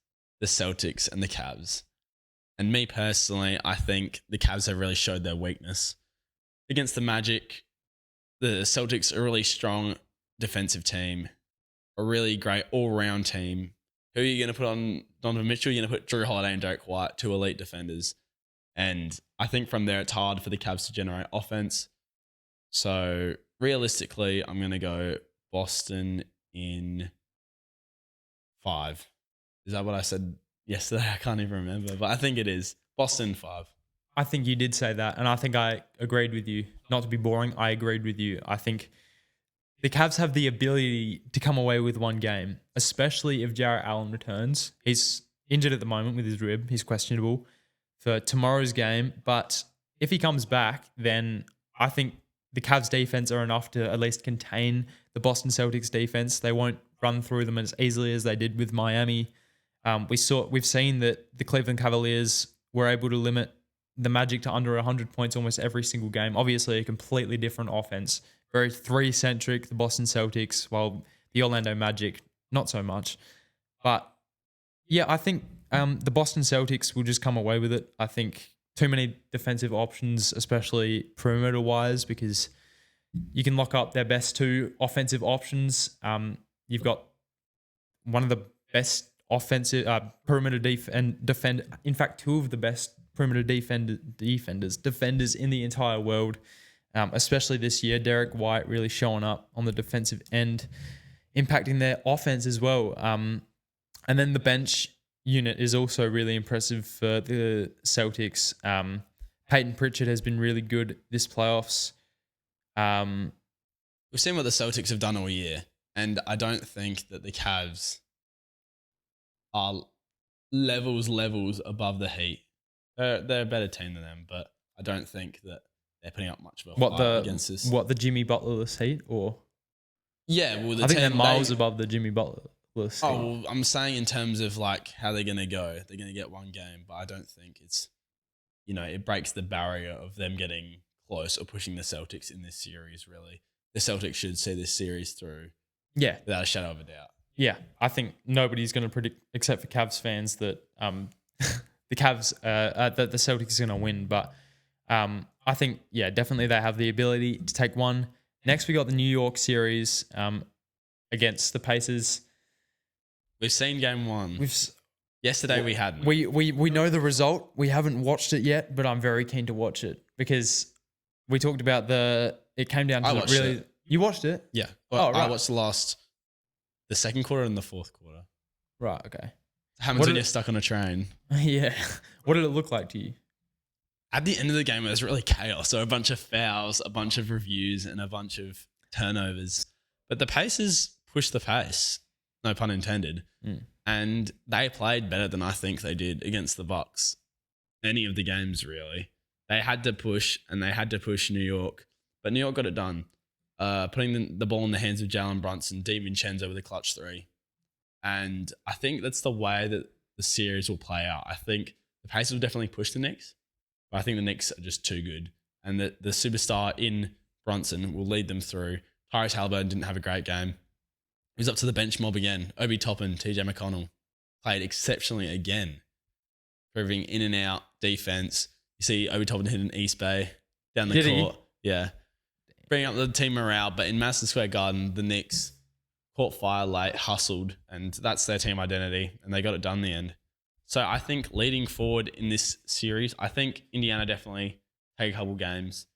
the Celtics and the Cavs. And me personally, I think the Cavs have really showed their weakness against the Magic. The Celtics are a really strong defensive team, a really great all-round team. Who are you going to put on Donovan Mitchell? You're going to put Drew Holiday and Derek White, 2 elite defenders. And I think from there, it's hard for the Cavs to generate offense. So realistically, I'm going to go Boston in 5. Is that what I said yesterday? I can't even remember, but I think it is. Boston 5. I think you did say that, and I think I agreed with you. Not to be boring, I agreed with you. I think the Cavs have the ability to come away with one game, especially if Jarrett Allen returns. He's injured at the moment with his rib. He's questionable for tomorrow's game. But if he comes back, then I think the Cavs defense are enough to at least contain the Boston Celtics defense. They won't run through them as easily as they did with Miami. We've seen that the Cleveland Cavaliers were able to limit the Magic to under 100 points almost every single game. Obviously, a completely different offense. Very 3-centric, the Boston Celtics, while the Orlando Magic, not so much. But yeah, I think the Boston Celtics will just come away with it. I think too many defensive options, especially perimeter-wise, because you can lock up their best 2 offensive options. You've got one of the best offensive perimeter defend. In fact, 2 of the best perimeter defenders in the entire world, especially this year. Derek White really showing up on the defensive end, impacting their offense as well. And then the bench unit is also really impressive for the Celtics. Peyton Pritchard has been really good this playoffs. We've seen what the Celtics have done all year, and I don't think that the Cavs are levels above the Heat. They're a better team than them, but I don't think that they're putting up much of a fight against this. What, the Jimmy Butlerless Heat, or? Yeah, well, I think they're miles above the Jimmy Butlerless Heat. Oh, well, I'm saying in terms of like how they're going to go. They're going to get one game, but I don't think it's, it breaks the barrier of them getting close or pushing the Celtics in this series, really. The Celtics should see this series through. Yeah. Without a shadow of a doubt. Yeah. I think nobody's going to predict, except for Cavs fans, that the Cavs, that the Celtics are going to win. But I think, definitely they have the ability to take one. Next, we got the New York series against the Pacers. We've seen game one. Yesterday we hadn't. We know the result. We haven't watched it yet, but I'm very keen to watch it because we talked about it came down to really. It. You watched it? Yeah. Well, right. I watched the second quarter and the fourth quarter. Right. Okay. Happens when you're stuck on a train. Yeah. What did it look like to you? At the end of the game, it was really chaos. So a bunch of fouls, a bunch of reviews, and a bunch of turnovers. But the Pacers pushed the pace, no pun intended, and they played better than I think they did against the Bucks. Any of the games, really. They had to push, and they had to push New York. But New York got it done. Putting the ball in the hands of Jalen Brunson, DiVincenzo with a clutch three. And I think that's the way that the series will play out. I think the Pacers will definitely push the Knicks. But I think the Knicks are just too good. And the superstar in Brunson will lead them through. Tyrese Haliburton didn't have a great game. He was up to the bench mob again. Obi Toppin, TJ McConnell played exceptionally again. Proving in and out defense. You see Obi Toppin hit an East Bay down the court. Yeah. Bringing up the team morale. But in Madison Square Garden, the Knicks caught fire late, hustled. And that's their team identity. And they got it done in the end. So I think leading forward in this series, I think Indiana definitely take a couple games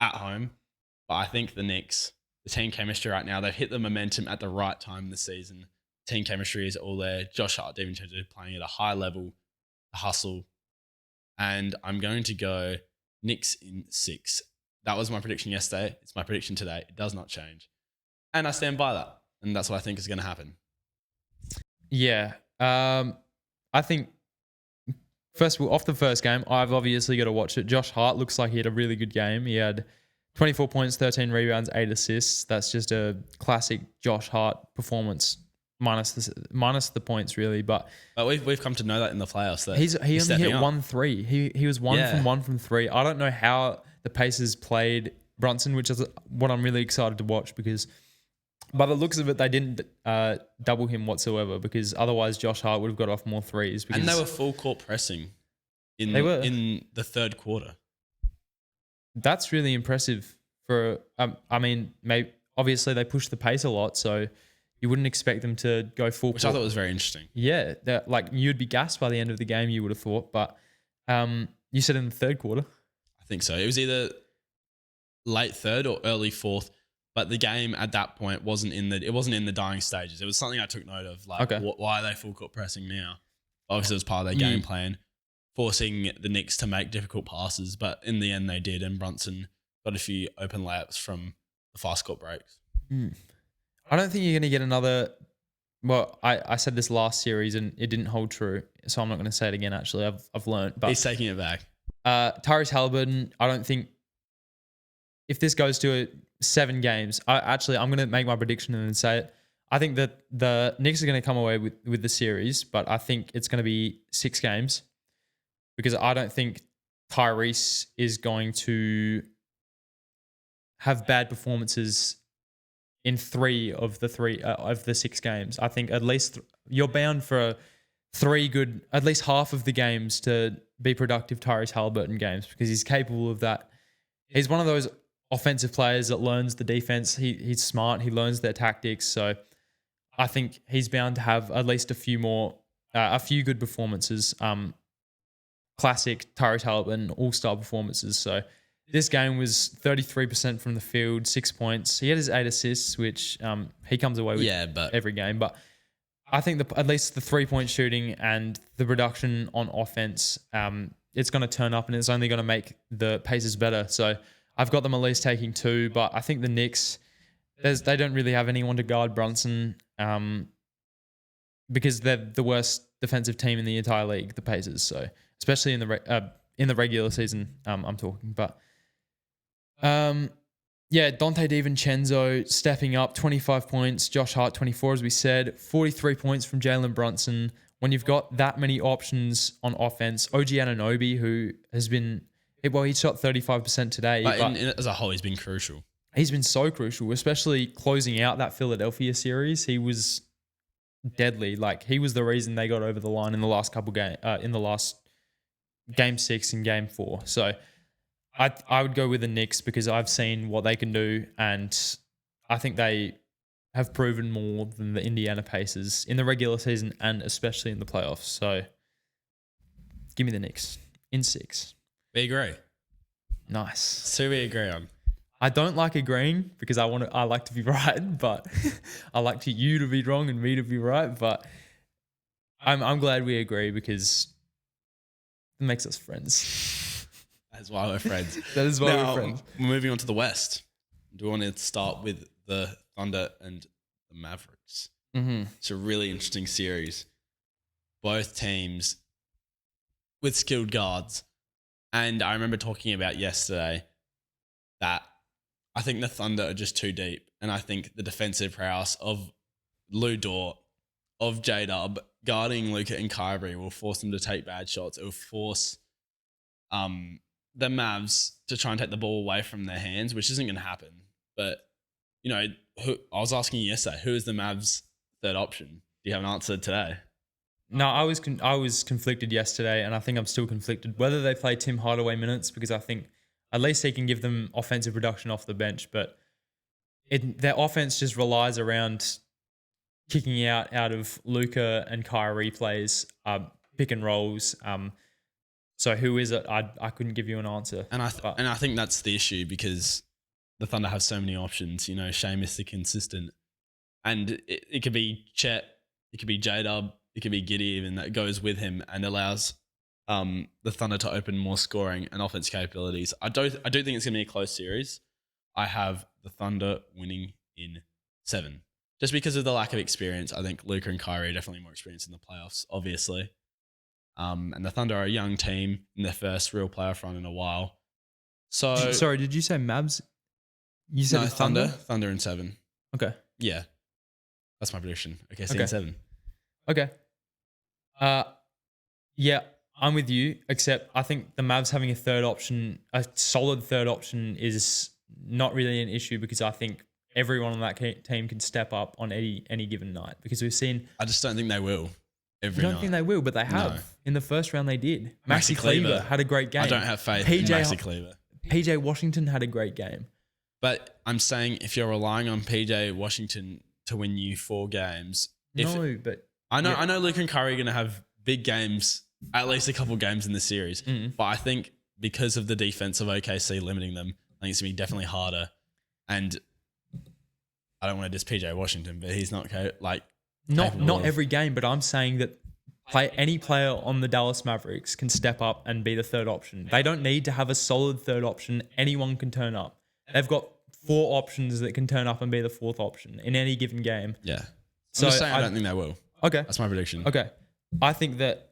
at home. But I think the Knicks, the team chemistry right now, they've hit the momentum at the right time in the season. Team chemistry is all there. Josh Hart, DiVincenzo playing at a high level, a hustle. And I'm going to go Knicks in 6. That was my prediction yesterday. It's my prediction today. It does not change. And I stand by that. And that's what I think is going to happen. Yeah. I think, first of all, off the first game, I've obviously got to watch it. Josh Hart looks like he had a really good game. He had 24 points, 13 rebounds, 8 assists. That's just a classic Josh Hart performance, minus the points, really. But we've come to know that in the playoffs. That he only hit 1 3. He was 1 from 3. I don't know how the Pacers played Brunson, which is what I'm really excited to watch because by the looks of it, they didn't double him whatsoever because otherwise Josh Hart would have got off more threes. And they were full court pressing in the third quarter. That's really impressive for, maybe obviously they pushed the pace a lot, so you wouldn't expect them to go full Which court. I thought was very interesting. Yeah, you'd be gassed by the end of the game, you would have thought, but you said in the third quarter. I think so. It was either late third or early fourth. But the game at that point wasn't in the dying stages. It was something I took note of. Why are they full court pressing now? Obviously, it was part of their game plan, forcing the Knicks to make difficult passes. But in the end, they did, and Brunson got a few open layups from the fast court breaks. I don't think you're going to get another. Well, I said this last series and it didn't hold true, so I'm not going to say it again. Actually, I've learned. But he's taking it back. Tyrese Haliburton, I don't think if this goes to 7 games, I'm going to make my prediction and then say it. I think that the Knicks are going to come away with the series, but I think it's going to be 6 games because I don't think Tyrese is going to have bad performances in 3 of the 6 games. I think at least you're bound for 3 good, at least half of the games to be productive Tyrese Haliburton games because he's capable of that. He's one of those offensive players that learns the defense. He's smart. He learns their tactics. So I think he's bound to have at least a few good performances. Classic Tyrese Haliburton all-star performances. So this game was 33% from the field, 6 points. He had his 8 assists, which he comes away with every game. But I think at least the 3-point shooting and the production on offense, it's going to turn up and it's only going to make the Pacers better. So I've got them at least taking 2, but I think the Knicks, they don't really have anyone to guard Brunson because they're the worst defensive team in the entire league, the Pacers. So especially in the regular season, I'm talking. But Dante DiVincenzo stepping up, 25 points. Josh Hart, 24, as we said. 43 points from Jalen Brunson. When you've got that many options on offense, OG Anunoby, who has been, he shot 35% today. But as a whole, he's been crucial. He's been so crucial, especially closing out that Philadelphia series. He was deadly. Like, he was the reason they got over the line in the last couple in the last game 6 and game 4. So I would go with the Knicks because I've seen what they can do, and I think they have proven more than the Indiana Pacers in the regular season and especially in the playoffs. So give me the Knicks in 6. We agree. Nice. So we agree on. I don't like agreeing because I like to be right, but I like you to be wrong and me to be right. But I'm glad we agree because it makes us friends. That's why we're friends. That is why we're friends. We're moving on to the West. Do we want to start with the Thunder and the Mavericks? Mm-hmm. It's a really interesting series. Both teams with skilled guards. And I remember talking about yesterday that I think the Thunder are just too deep. And I think the defensive prowess of Lou Dort, of J-Dub, guarding Luka and Kyrie will force them to take bad shots. It will force the Mavs to try and take the ball away from their hands, which isn't going to happen. But, I was asking you yesterday, who is the Mavs' third option? Do you have an answer today? No, I was conflicted yesterday, and I think I'm still conflicted. Whether they play Tim Hardaway minutes, because I think at least he can give them offensive production off the bench, but their offense just relies around kicking out of Luka and Kyrie plays, pick and rolls. So who is it? I couldn't give you an answer. And I think that's the issue because the Thunder have so many options. Seamus the consistent, and it could be Chet, it could be J-Dub, it could be Giddey even that goes with him and allows the Thunder to open more scoring and offense capabilities. I do think it's going to be a close series. I have the Thunder winning in 7. Just because of the lack of experience. I think Luka and Kyrie are definitely more experienced in the playoffs, obviously. And the Thunder are a young team in their first real playoff run in a while. So sorry, did you say Mavs? You said no, the Thunder? Thunder in 7. Okay. Yeah. That's my prediction. Okay, Okay. in 7. Okay. Yeah, I'm with you, except I think the Mavs having a solid third option is not really an issue because I think everyone on that team can step up on any given night because we've seen... I just don't think they will. I don't think they will, but they have. No. In the first round, they did. Maxi Kleber had a great game. I don't have faith in Maxi Kleber. PJ Washington had a great game. But I'm saying if you're relying on PJ Washington to win you 4 games... I know Luka and Curry are going to have big games, at least a couple games in the series. Mm-hmm. But I think because of the defense of OKC limiting them, I think it's going to be definitely harder. And I don't want to diss PJ Washington, but he's not not every game, but I'm saying that any player on the Dallas Mavericks can step up and be the third option. They don't need to have a solid third option. Anyone can turn up. They've got 4 options that can turn up and be the 4th option in any given game. Yeah. So I'm just saying I don't think they will. Okay. That's my prediction. Okay. I think that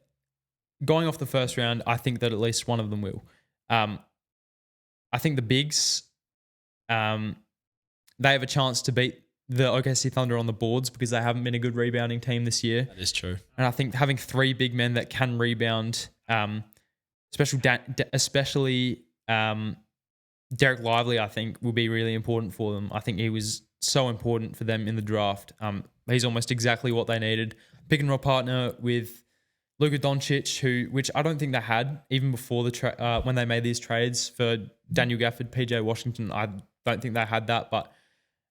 going off the first round, I think that at least one of them will. I think the bigs, they have a chance to beat the OKC Thunder on the boards because they haven't been a good rebounding team this year. That is true. And I think having 3 big men that can rebound, especially Derek Lively, I think, will be really important for them. I think he was so important for them in the draft. He's almost exactly what they needed. Pick and roll partner with Luka Doncic, which I don't think they had even before when they made these trades for Daniel Gafford, PJ Washington. I don't think they had that, but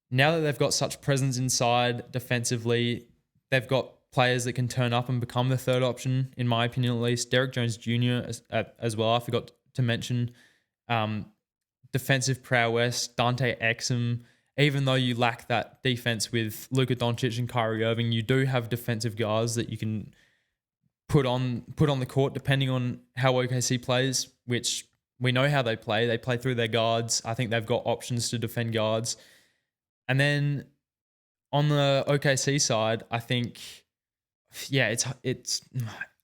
now that they've got such presence inside defensively, they've got players that can turn up and become the third option, in my opinion at least. Derek Jones Jr. as well. I forgot to mention defensive prowess, Dante Exum. Even though you lack that defense with Luka Doncic and Kyrie Irving, you do have defensive guards that you can put on the court depending on how OKC plays, which we know how they play. They play through their guards. I think they've got options to defend guards. And then on the OKC side, I think yeah, it's.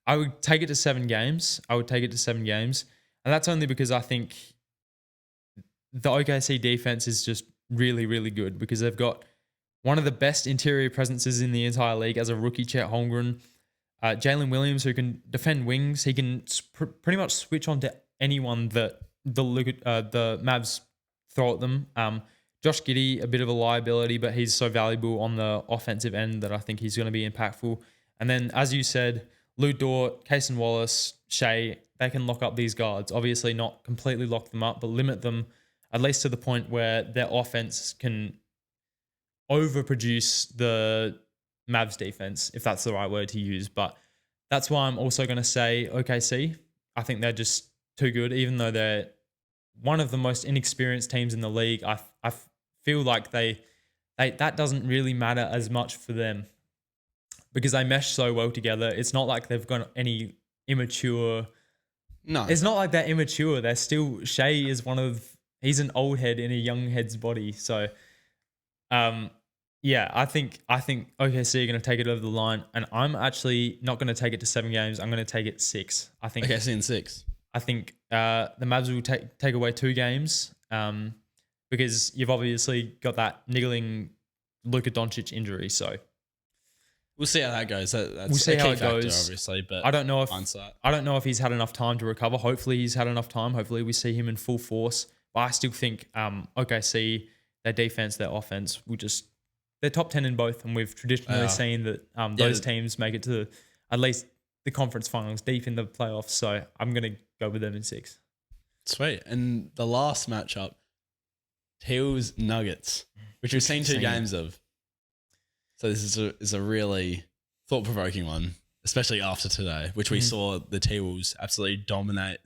I would take it to 7 games. And that's only because I think the OKC defense is just really, really good because they've got one of the best interior presences in the entire league as a rookie, Chet Holmgren. Jalen Williams, who can defend wings, he can pretty much switch on to anyone that the Mavs throw at them. Josh Giddey, a bit of a liability, but he's so valuable on the offensive end that I think he's going to be impactful. And then, as you said, Lou Dort, Cason Wallace, Shea, they can lock up these guards. Obviously, not completely lock them up, but limit them at least to the point where their offense can overproduce the Mavs defense, if that's the right word to use. But that's why I'm also going to say OKC. I think they're just too good, even though they're one of the most inexperienced teams in the league. I feel like they that doesn't really matter as much for them because they mesh so well together. It's not like they've got any immature. No, it's not like they're immature. They're still Shea is he's an old head in a young head's body. So, yeah, I think OKC are going to take it over the line, and I'm actually not going to take it to 7 games. I'm going to take it 6. I think OKC in 6. I think the Mavs will take away 2 games because you've obviously got that niggling Luka Doncic injury. So we'll see how that goes. That's we'll see a key how it factor, goes. obviously. But I don't know if hindsight. I don't know if he's had enough time to recover. Hopefully, he's had enough time. Hopefully, we see him in full force. But I still think OKC, their defense, their offense, they're top 10 in both, and we've traditionally seen that those teams make it to at least the conference finals, deep in the playoffs. So I'm going to go with them in 6. Sweet. And the last matchup, Pels Nuggets, which we've seen 2 games of. So this is a really thought-provoking one, especially after today, which we saw the T-Wolves absolutely dominate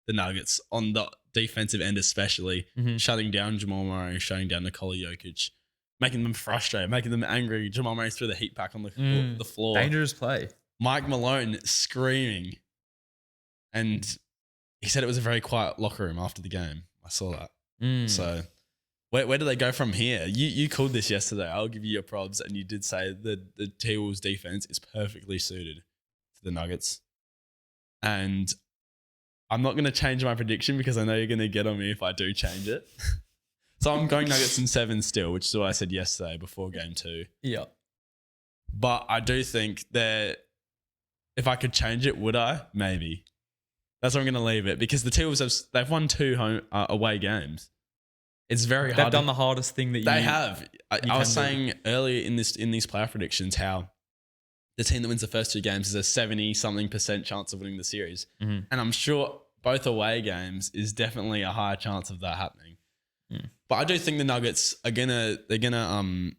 the Nuggets on the defensive end especially, shutting down Jamal Murray, shutting down Nikola Jokic, making them frustrated, making them angry. Jamal Murray threw the heat pack on the floor. Dangerous play. Mike Malone screaming. And he said it was a very quiet locker room after the game. I saw that. So where do they go from here? You called this yesterday. I'll give you your props. And you did say that the T-Wolves defense is perfectly suited to the Nuggets. And I'm not going to change my prediction because I know you're going to get on me if I do change it. So I'm going Nuggets in 7 still, which is what I said yesterday before game 2. Yeah. But I do think that if I could change it, would I? Maybe. That's where I'm going to leave it because the T-Wolves they've won 2 away games. It's very hard. They've done the hardest thing that they have. I was saying earlier in these playoff predictions how the team that wins the first 2 games is a 70-something% chance of winning the series. And I'm sure both away games is definitely a higher chance of that happening. But I do think the Nuggets are they're gonna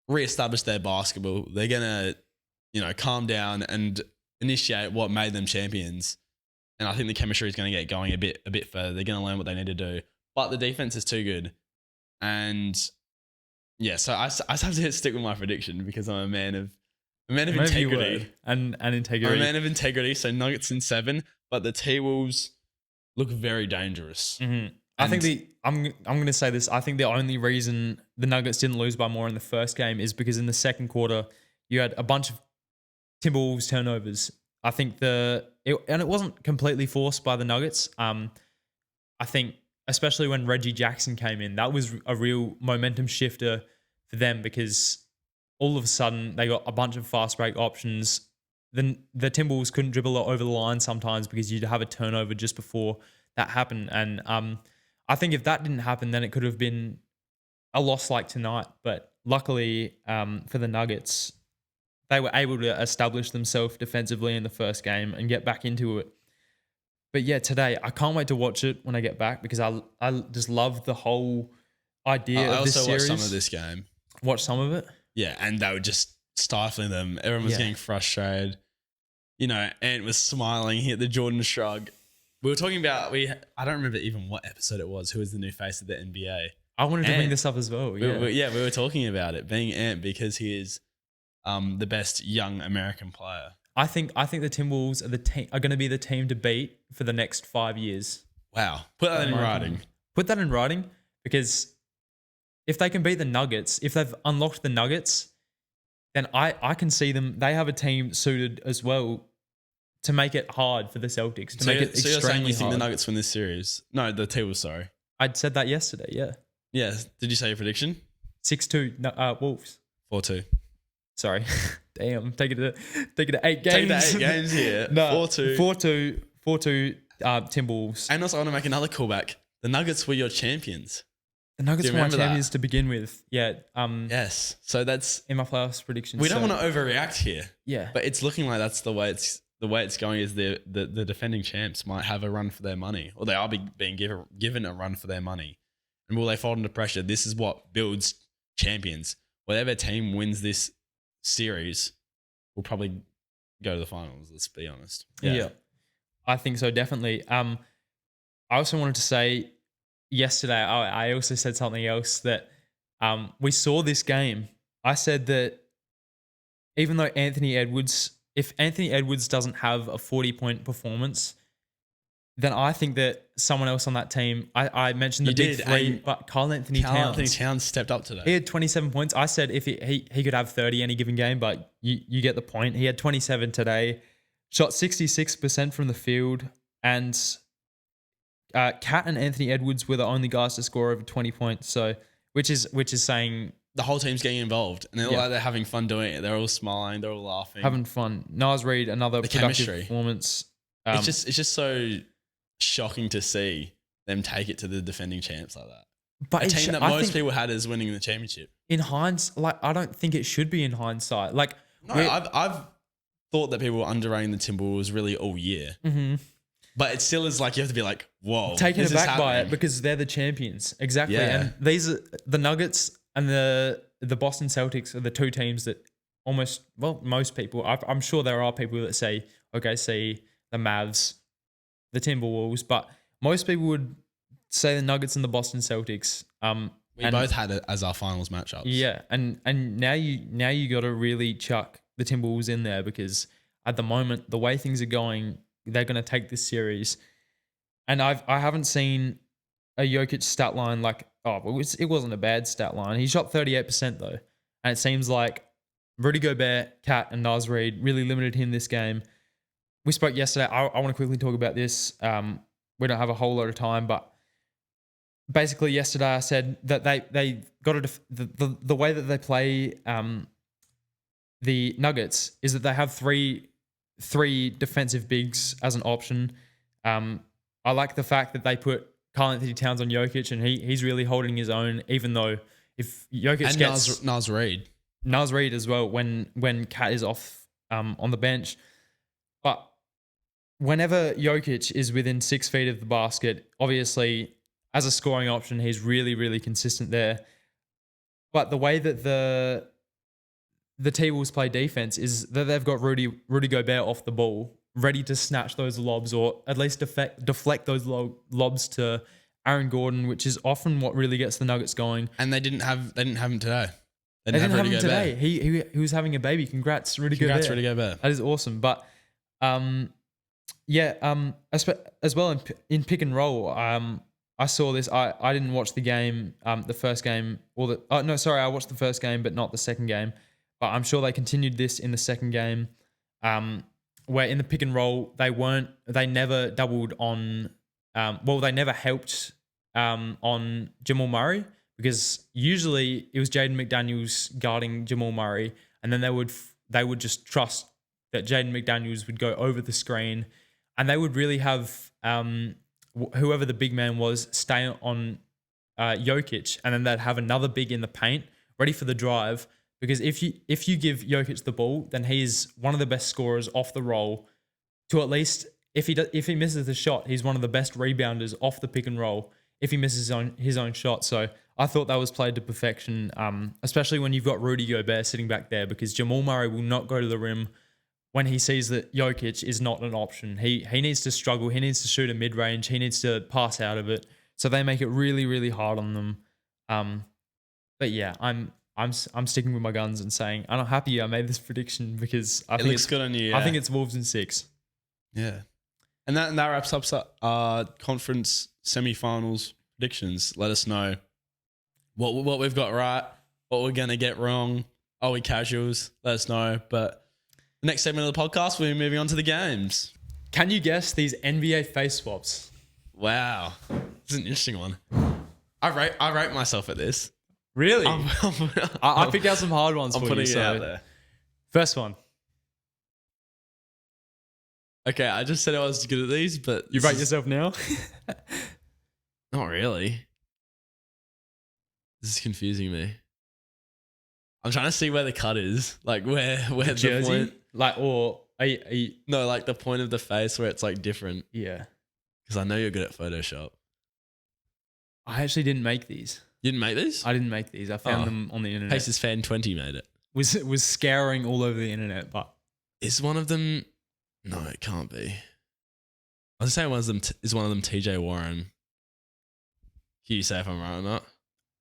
reestablish their basketball. They're gonna, calm down and initiate what made them champions. And I think the chemistry is gonna get going a bit further. They're gonna learn what they need to do. But the defense is too good. And yeah, so I just have to stick with my prediction because I'm a man of integrity. And integrity. I'm a man of integrity. So Nuggets in 7, but the T-Wolves look very dangerous. I think I'm going to say this. I think the only reason the Nuggets didn't lose by more in the first game is because in the second quarter you had a bunch of Timberwolves turnovers. I think and it wasn't completely forced by the Nuggets. I think especially when Reggie Jackson came in, that was a real momentum shifter for them because all of a sudden they got a bunch of fast break options. Then the Timberwolves couldn't dribble over the line sometimes because you'd have a turnover just before that happened. And I think if that didn't happen, then it could have been a loss like tonight. But luckily for the Nuggets, they were able to establish themselves defensively in the first game and get back into it. But yeah, today, I can't wait to watch it when I get back because I just love the whole idea of this series. I also watched some of this game. Watch some of it? Yeah, and they were just stifling them. Everyone was getting frustrated. Ant was smiling. He hit the Jordan shrug. We were talking about, I don't remember even what episode it was. Who was the new face of the NBA? I wanted to bring this up as well. Yeah, we were talking about it being Ant because he is the best young American player. I think the Timberwolves are going to be the team to beat for the next 5 years. Wow. Put that in writing. Put that in writing because if they can beat the Nuggets, if they've unlocked the Nuggets, then I can see them. They have a team suited as well to make it hard for the Celtics, to make it So you're saying extremely you think the hard. Nuggets win this series? No, the T-Wolves, sorry. I'd said that yesterday, yeah. Yeah. Did you say your prediction? 6-2 Wolves. 4-2. Sorry. Damn. Take it to 8 games. Take the 8 games here. No, 4-2. 4-2 Timberwolves. And also, I want to make another callback. The Nuggets were your champions. The Nuggets were my remember champions to begin with. Yeah. Yes. So that's in my playoffs predictions. we don't want to overreact here. Yeah. But it's looking like that's the way it's going. Is the defending champs might have a run for their money, or they are being given a run for their money. And will they fall under pressure? This is what builds champions. Whatever team wins this series will probably go to the finals. Let's be honest. Yeah. I think so, definitely. I also wanted to say yesterday, I also said something else that we saw this game. I said that even though if Anthony Edwards doesn't have a 40-point performance, then I think that someone else on that team, I mentioned the big three, but Carl Anthony Towns stepped up today. He had 27 points. I said if he could have 30 any given game, but you get the point. He had 27 today, shot 66% from the field, and Cat and Anthony Edwards were the only guys to score over 20 points. So, which is saying the whole team's getting involved, and they're having fun doing it. They're all smiling, they're all laughing, having fun. Nas Reed, another productive chemistry. Performance. It's just so shocking to see them take it to the defending champs like that. But a team that most people had as winning the championship. In hindsight, I don't think it should be in hindsight. No, I've thought that people were underrating the Timberwolves really all year. Mm-hmm. But it still is like you have to be like, whoa. Taken aback by it because they're the champions. Exactly. Yeah. And these are the Nuggets and the Boston Celtics are the two teams that most people, I'm sure there are people that say, okay, see the Mavs, the Timberwolves, but most people would say the Nuggets and the Boston Celtics. We both had it as our finals matchups. Yeah. And now you got to really chuck the Timberwolves in there because at the moment, the way things are going, they're going to take this series. And I haven't seen a Jokic stat line it wasn't a bad stat line. He shot 38% though. And it seems like Rudy Gobert, Cat, and Nas Reed really limited him this game. We spoke yesterday. I want to quickly talk about this. We don't have a whole lot of time, but basically yesterday I said that they got the way that they play the Nuggets is that they have three defensive bigs as an option. I like the fact that they put Karl Anthony Towns on Jokic and he's really holding his own, even though if Jokic gets Nas Reed as well when Cat is off on the bench. But whenever Jokic is within 6 feet of the basket, obviously as a scoring option, he's really, really consistent there. But the way that the T-Wolves play defense is that they've got Rudy Gobert off the ball, ready to snatch those lobs or at least deflect those lobs to Aaron Gordon, which is often what really gets the Nuggets going. And they didn't have him today. They didn't have him today. He was having a baby. Congrats, Rudy Gobert. Congrats, Rudy Gobert. That is awesome. But as well in pick and roll, I saw this. I didn't watch the game, the first game, I watched the first game, but not the second game. But I'm sure they continued this in the second game, where in the pick and roll they never doubled on. They never helped on Jamal Murray because usually it was Jaden McDaniels guarding Jamal Murray, and then they would just trust that Jaden McDaniels would go over the screen, and they would really have whoever the big man was stay on Jokic, and then they'd have another big in the paint ready for the drive. Because if you give Jokic the ball, then he is one of the best scorers off the roll. To at least if he misses the shot, he's one of the best rebounders off the pick and roll. If he misses his own shot, so I thought that was played to perfection. Especially when you've got Rudy Gobert sitting back there, because Jamal Murray will not go to the rim when he sees that Jokic is not an option. He needs to struggle. He needs to shoot a mid range. He needs to pass out of it. So they make it really, really hard on them. But yeah, I'm sticking with my guns and saying I'm not happy I made this prediction because I think looks good on you. I think it's Wolves in 6. Yeah, and that wraps up our conference semifinals predictions. Let us know what we've got right, what we're gonna get wrong. Are we casuals? Let us know. But the next segment of the podcast, we're moving on to the games. Can you guess these NBA face swaps? Wow. This is an interesting one. I rate myself at this. Really? I picked out some hard ones I'm for putting you. it out there. First one. Okay, I just said I was good at these, but... You rate yourself now? Not really. This is confusing me. I'm trying to see where the cut is. Like where the jersey? point... Like, or... Are you, No, like the point of the face where it's like different. yeah. Because I know you're good at Photoshop. I actually didn't make these. You didn't make these? I didn't make these. I found them on the internet. Pacers fan 20 made it. Was scouring all over the internet, but... Is one of them... No, it can't be. I was saying one of them is one of them TJ Warren. Can you say if I'm right or not?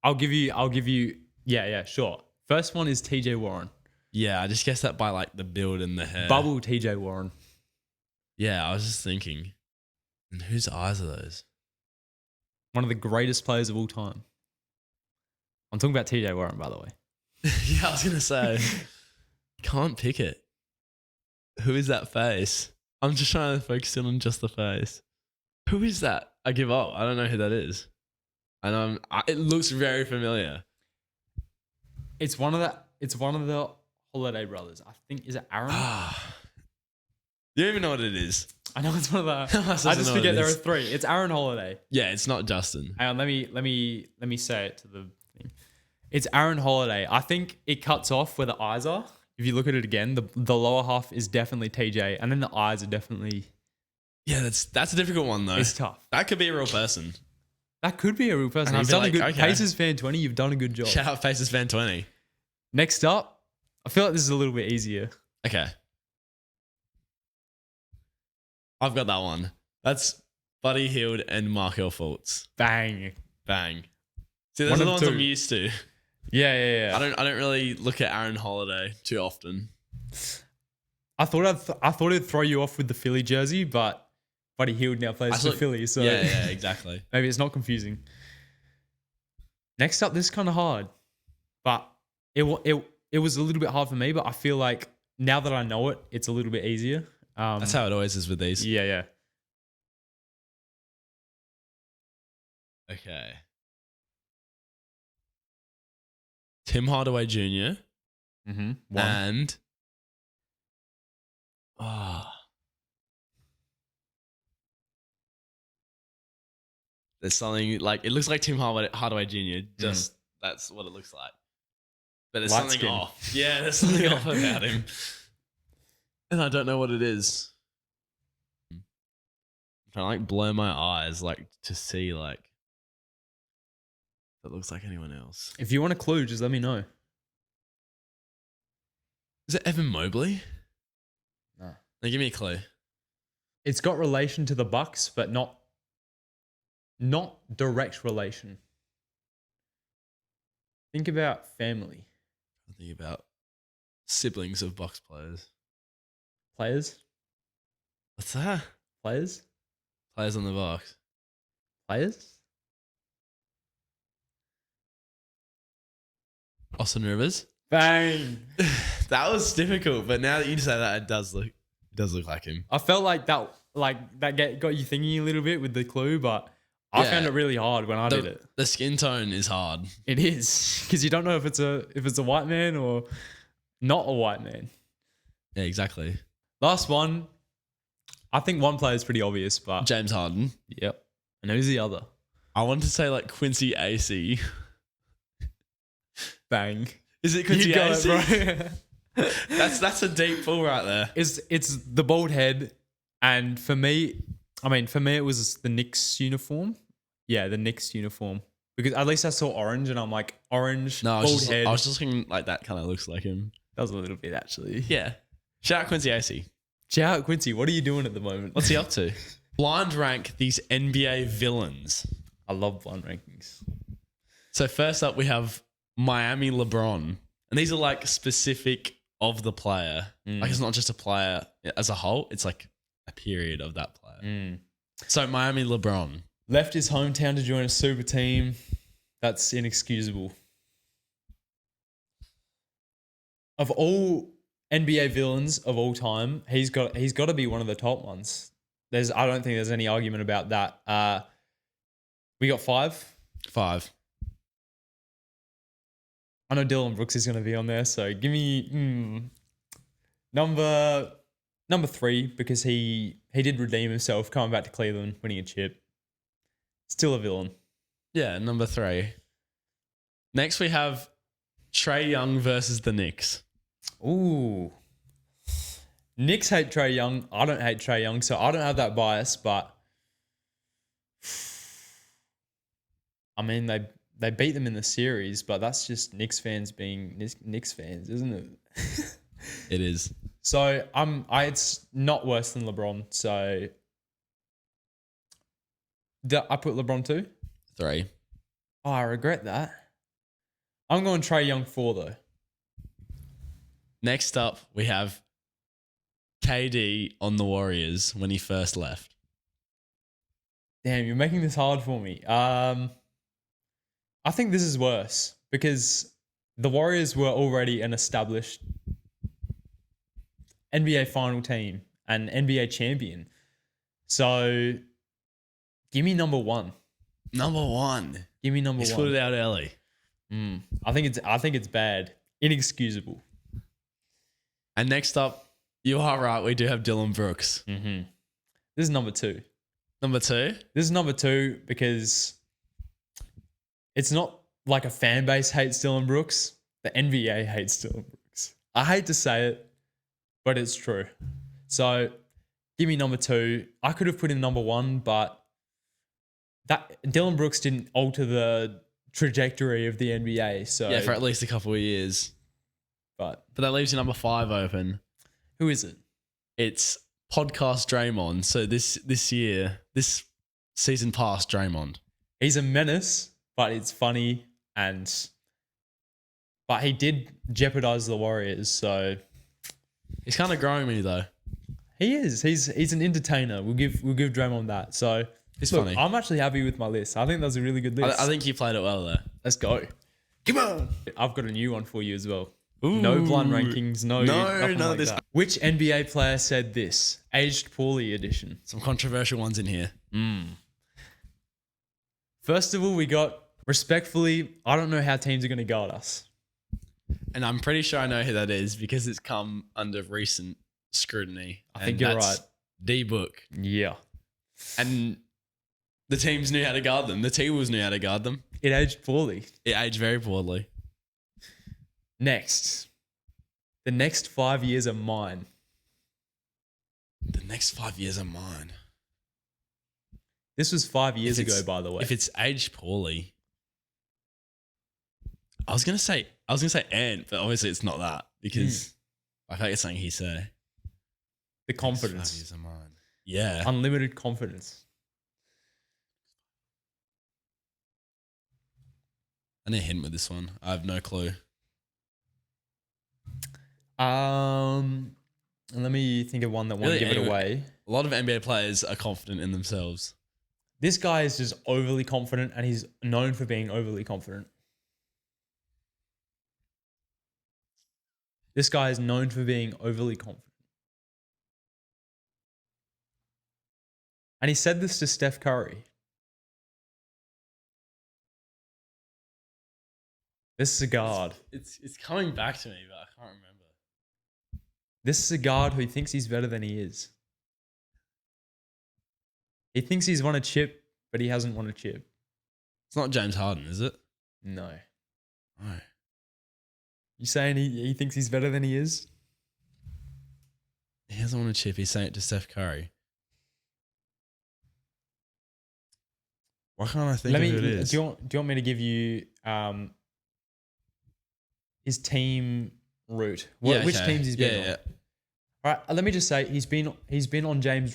I'll give you... Yeah, sure. First one is TJ Warren. Yeah, I just guessed that by like the build and the hair. Bubble TJ Warren. Yeah, I was just thinking. And whose eyes are those? One of the greatest players of all time. I'm talking about TJ Warren, by the way. Yeah, I was going to say. Can't pick it. Who is that face? I'm just trying to focus in on just the face. Who is that? I give up. I don't know who that is. And it looks very familiar. It's one of the Holiday brothers. I think, is it Aaron? You don't even know what it is. I know it's one of the... I just forget there are three. It's Aaron Holiday. Yeah, it's not Justin. Hang on, let me say it to the thing. It's Aaron Holiday. I think it cuts off where the eyes are. If you look at it again, the lower half is definitely TJ, and then the eyes are definitely... Yeah, that's a difficult one though. It's tough. That could be a real person. That could be a real person. And You've done I'd a be good... like, okay. Pacers fan 20, you've done a good job. Shout out Pacers fan 20. Next up, I feel like this is a little bit easier. Okay. I've got that one. That's Buddy Hield and Markelle Fultz. Bang. See, those are the ones I'm used to. Yeah. I don't really look at Aaron Holiday too often. I thought it'd throw you off with the Philly jersey, but Buddy Hield now plays for Philly, so yeah, exactly. Maybe it's not confusing. Next up, this is kind of hard, but it was a little bit hard for me. But I feel like now that I know it, it's a little bit easier. That's how it always is with these. Yeah. Okay. Tim Hardaway Jr. Mm-hmm. And there's something like it looks like Tim Hardaway Jr. Just that's what it looks like. But there's something off. Yeah, there's something off about him. And I don't know what it is. I'm trying to like blow my eyes like to see like if it looks like anyone else. If you want a clue, just let me know. Is it Evan Mobley? No. Now give me a clue. It's got relation to the Bucks, but not direct relation. Think about family. Think about siblings of Bucks players. Players? What's that? Players? Players on the Bucks. Players? Austin Rivers. Bang! That was difficult, but now that you say that, it does look like him. I felt like that got you thinking a little bit with the clue, but I found it really hard when I did it. The skin tone is hard. It is, because you don't know if it's a white man or not a white man. Yeah, exactly. Last one. I think one player is pretty obvious, but James Harden. Yep. And who's the other? I want to say like Quincy AC. Bang. Is it Quincy AC? It, bro. That's a deep pull right there. It's the bald head, and for me it was the Knicks uniform. Yeah, the Knicks uniform. Because at least I saw orange, and I'm like, orange, bald head. I was just thinking like that kind of looks like him. That was a little bit actually. Yeah. Shout out Quincy AC. Shout out Quincy. What are you doing at the moment? What's he up to? Blind rank these NBA villains. I love blind rankings. So first up, we have Miami LeBron. And these are like specific of the player. Like it's not just a player as a whole. It's like a period of that player. So Miami LeBron. Left his hometown to join a super team. That's inexcusable. of all NBA villains of all time, he's got to be one of the top ones. I don't think there's any argument about that. We got 5. 5. I know Dylan Brooks is going to be on there, so give me number 3 because he did redeem himself coming back to Cleveland, winning a chip. Still a villain. Yeah, number 3. Next we have Trae Young versus the Knicks. Ooh. Knicks hate Trae Young. I don't hate Trae Young, so I don't have that bias, but I mean they beat them in the series, but that's just Knicks fans being Knicks fans, isn't it? It is. So it's not worse than LeBron. So I put LeBron 2? 3. Oh, I regret that. I'm going Trae Young 4 though. Next up, we have KD on the Warriors when he first left. Damn, you're making this hard for me. I think this is worse because the Warriors were already an established NBA final team and NBA champion. So give me number 1. Number 1. Give me number 1. He's put it out early. I think it's bad. Inexcusable. And next up, you are right. We do have Dylan Brooks. Mm-hmm. This is number 2. Number 2? This is number 2 because it's not like a fan base hates Dylan Brooks. The NBA hates Dylan Brooks. I hate to say it, but it's true. So give me number 2. I could have put in number 1, but that Dylan Brooks didn't alter the trajectory of the NBA. So yeah, for at least a couple of years. But that leaves you number 5 open. Who is it? It's podcast Draymond. So this season past Draymond. He's a menace, but it's funny but he did jeopardize the Warriors, so he's kind of growing me though. He is. He's an entertainer. We'll give Draymond that. So it's funny. I'm actually happy with my list. I think that was a really good list. I think you played it well there. Let's go. Come on. I've got a new one for you as well. Ooh. No blind rankings. No, none of this. That. Which NBA player said this? Aged poorly edition. Some controversial ones in here. First of all, we got respectfully. I don't know how teams are going to go at us. And I'm pretty sure I know who that is because it's come under recent scrutiny. I think you're right. D-Book. Yeah. And the teams knew how to guard them. The T-Wolves knew how to guard them. It aged poorly. It aged very poorly. Next. The next 5 years are mine. The next 5 years are mine. This was 5 years ago, by the way. If it's aged poorly, I was gonna say Ant, but obviously it's not that because I feel like it's something he said. The confidence. 5 years are mine. Yeah. Unlimited confidence. I need a hint with this one. I have no clue. Let me think of one that won't give it away. A lot of NBA players are confident in themselves. This guy is just overly confident, and he's known for being overly confident. This guy is known for being overly confident. And he said this to Steph Curry. This is a guard. It's coming back to me, but I can't remember. This is a guard who thinks he's better than he is. He thinks he's won a chip, but he hasn't won a chip. It's not James Harden, is it? No. No. You saying he thinks he's better than he is? He hasn't won a chip. He's saying it to Steph Curry. Why can't I think of who it is? Do you want me to give you his team route? Which teams he's been on? Yeah. All right, let me just say he's been on James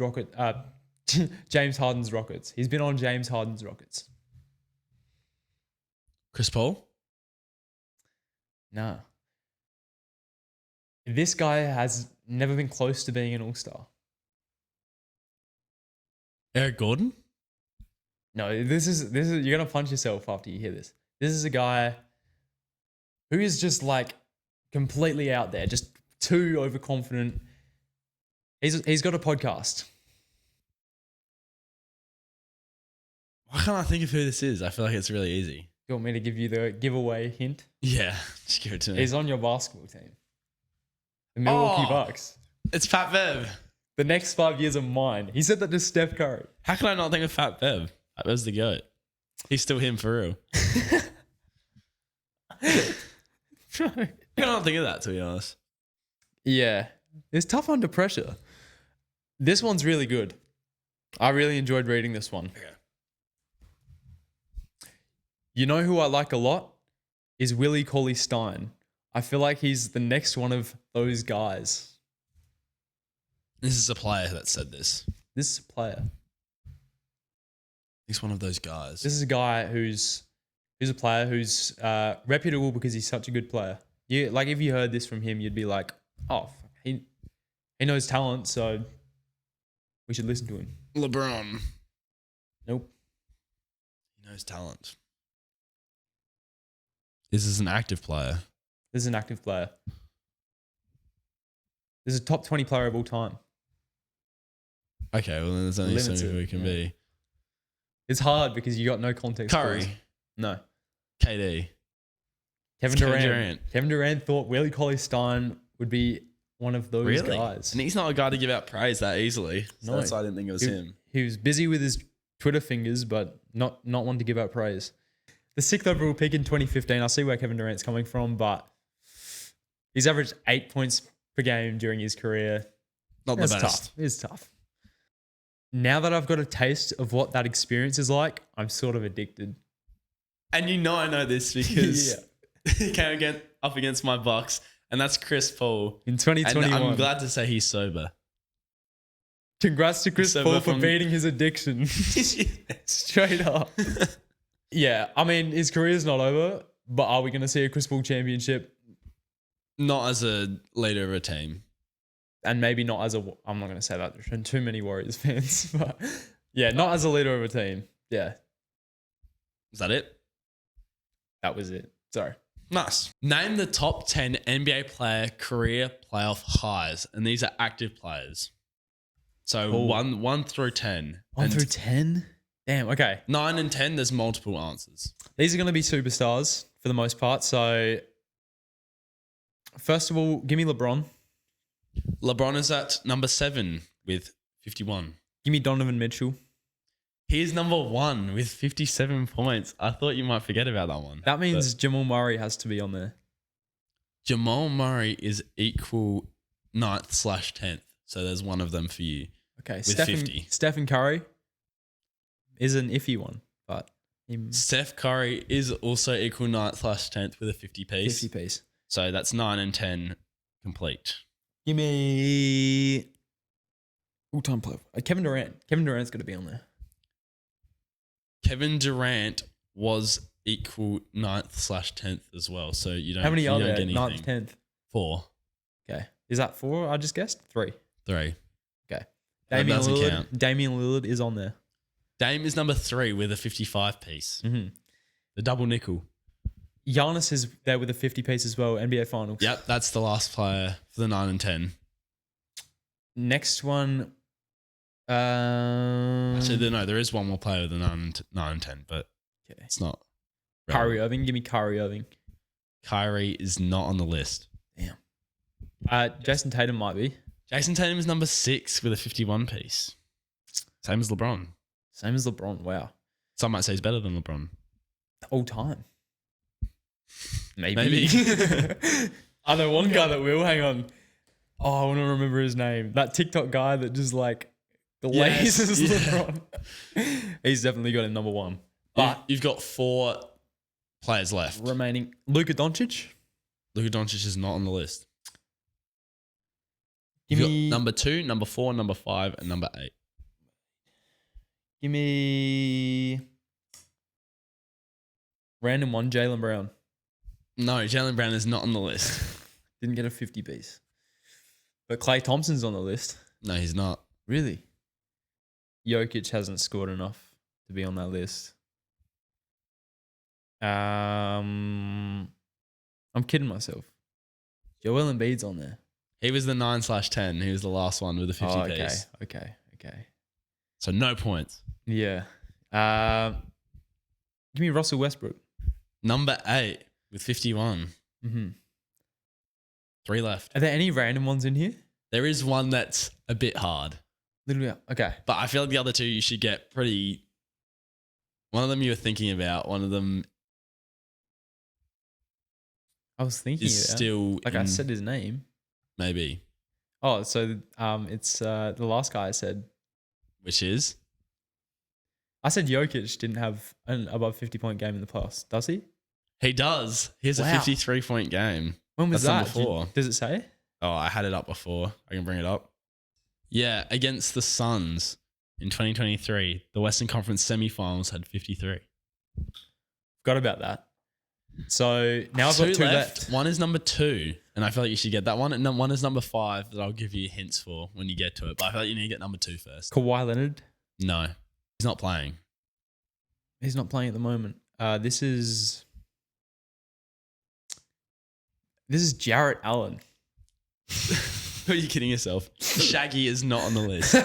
Harden's Rockets. He's been on James Harden's Rockets. Chris Paul? No. This guy has never been close to being an all-star. Eric Gordon? No, this is you're gonna punch yourself after you hear this. This is a guy who is just like completely out there, just too overconfident. He's got a podcast. Why can't I think of who this is? I feel like it's really easy. You want me to give you the giveaway hint? Yeah, just give it to me. He's on your basketball team. The Milwaukee Bucks. It's Pat Bev. The next 5 years are mine. He said that to Steph Curry. How can I not think of Pat Bev? Pat Bev's the GOAT. He's still him for real. I cannot think of that, to be honest. Yeah. It's tough under pressure. This one's really good. I really enjoyed reading this one. Okay. You know who I like a lot? Is Willie Cauley-Stein. I feel like he's the next one of those guys. This is a player that said this. This is a player. He's one of those guys. This is a guy who's a player who's reputable because he's such a good player. You like if you heard this from him, you'd be like, oh, he knows talent, so we should listen to him. LeBron. Nope. He knows talent. This is an active player. This is an active player. This is a top 20 player of all time. Okay, well then there's only so Limited, who it can be. It's hard because you got no context. Curry. No. KD. Kevin Durant. Kevin Durant thought Willie Cauley-Stein would be one of those guys. And he's not a guy to give out praise that easily. So No. that's why I didn't think it was him. He was busy with his Twitter fingers, but not one to give out praise. The 6th overall pick in 2015, I see where Kevin Durant's coming from, but he's averaged 8 points per game during his career. Not the best. Tough. It's tough. Now that I've got a taste of what that experience is like, I'm sort of addicted. And you know I know this because he came up against my Bucks, and that's Chris Paul. In 2021. And I'm glad to say he's sober. Congrats to Chris Sober Paul for from- beating his addiction. Straight up. Yeah, I mean, his career's not over, but are we going to see a Chris Paul championship? Not as a leader of a team. And maybe not as a... I'm not going to say that. There's too many Warriors fans. But yeah, not as a leader of a team. Yeah, Is that it? that was it. Sorry. Nice. Name the top 10 NBA player career playoff highs. And these are active players. So Oh. 1 through 10. 1 And through 10? Damn, okay. 9 and 10, there's multiple answers. These are going to be superstars for the most part. So first of all, give me LeBron. LeBron is at number 7 with 51. Give me Donovan Mitchell. He is number 1 with 57 points. I thought you might forget about that one. That means Jamal Murray has to be on there. Jamal Murray is equal 9th/10th. So there's one of them for you. Okay, With Stephen 50. Stephen Curry is an iffy one, but Steph Curry is also equal 9th/10th with a 50 piece. 50 piece. So that's 9 and 10 complete. Give me all-time player. Kevin Durant. Kevin Durant's got to be on there. Kevin Durant was equal 9th/10th as well. So you don't. How many you are don't there? get anything. 9th, 10th. 4, Okay. Is that 4? I just guessed 3. 3. Okay. That doesn't count. Damian Lillard is on there. Dame is number 3 with a 55 piece. Mm-hmm. The double nickel. Giannis is there with a 50 piece as well. NBA Finals. Yep, that's the last player for the 9 and 10. Next one. Actually, no, there is one more player with the 9 and 10, but Okay. it's not. Kyrie relevant. Irving. Give me Kyrie Irving. Kyrie is not on the list. Damn. Jason Tatum might be. Jason Tatum is number 6 with a 51 piece. Same as LeBron. Same as LeBron. Wow. Some might say he's better than LeBron. All time. Maybe. I know one guy that will. Hang on. Oh, I want to remember his name. That TikTok guy that just like glazes LeBron. He's definitely got him number 1. But You've got 4 players left. remaining, Luka Doncic. Luka Doncic is not on the list. Give You've me got number 2, number 4, number 5, and number 8. Give me random one, Jaylen Brown. No, Jaylen Brown is not on the list. Didn't get a 50 piece. But Klay Thompson's on the list. No, he's not. Really? Jokic hasn't scored enough to be on that list. I'm kidding myself. Joel Embiid's on there. He was the 9/10. He was the last one with the 50 piece. Okay. So no points. Yeah. Give me Russell Westbrook. Number 8 with 51. Mm-hmm. 3 left. Are there any random ones in here? There is one that's a bit hard. Literally, okay. But I feel like the other two you should get pretty... One of them you were thinking about. One of them I was thinking is about. still... I said his name. Maybe. Oh, so it's the last guy I said. Which is? I said Jokic didn't have an above 50-point game in the playoffs. Does he? He does. He has a 53-point game. When was That's that? Number 4. Does it say? Oh, I had it up before. I can bring it up. Yeah, against the Suns in 2023, the Western Conference semifinals had 53. Forgot about that. So now I've got 2 left. One is number 2, and I feel like you should get that one. And one is number 5 that I'll give you hints for when you get to it. But I feel like you need to get number 2 first. Kawhi Leonard? No, he's not playing. He's not playing at the moment. This is Jarrett Allen. Are you kidding yourself? Shaggy is not on the list.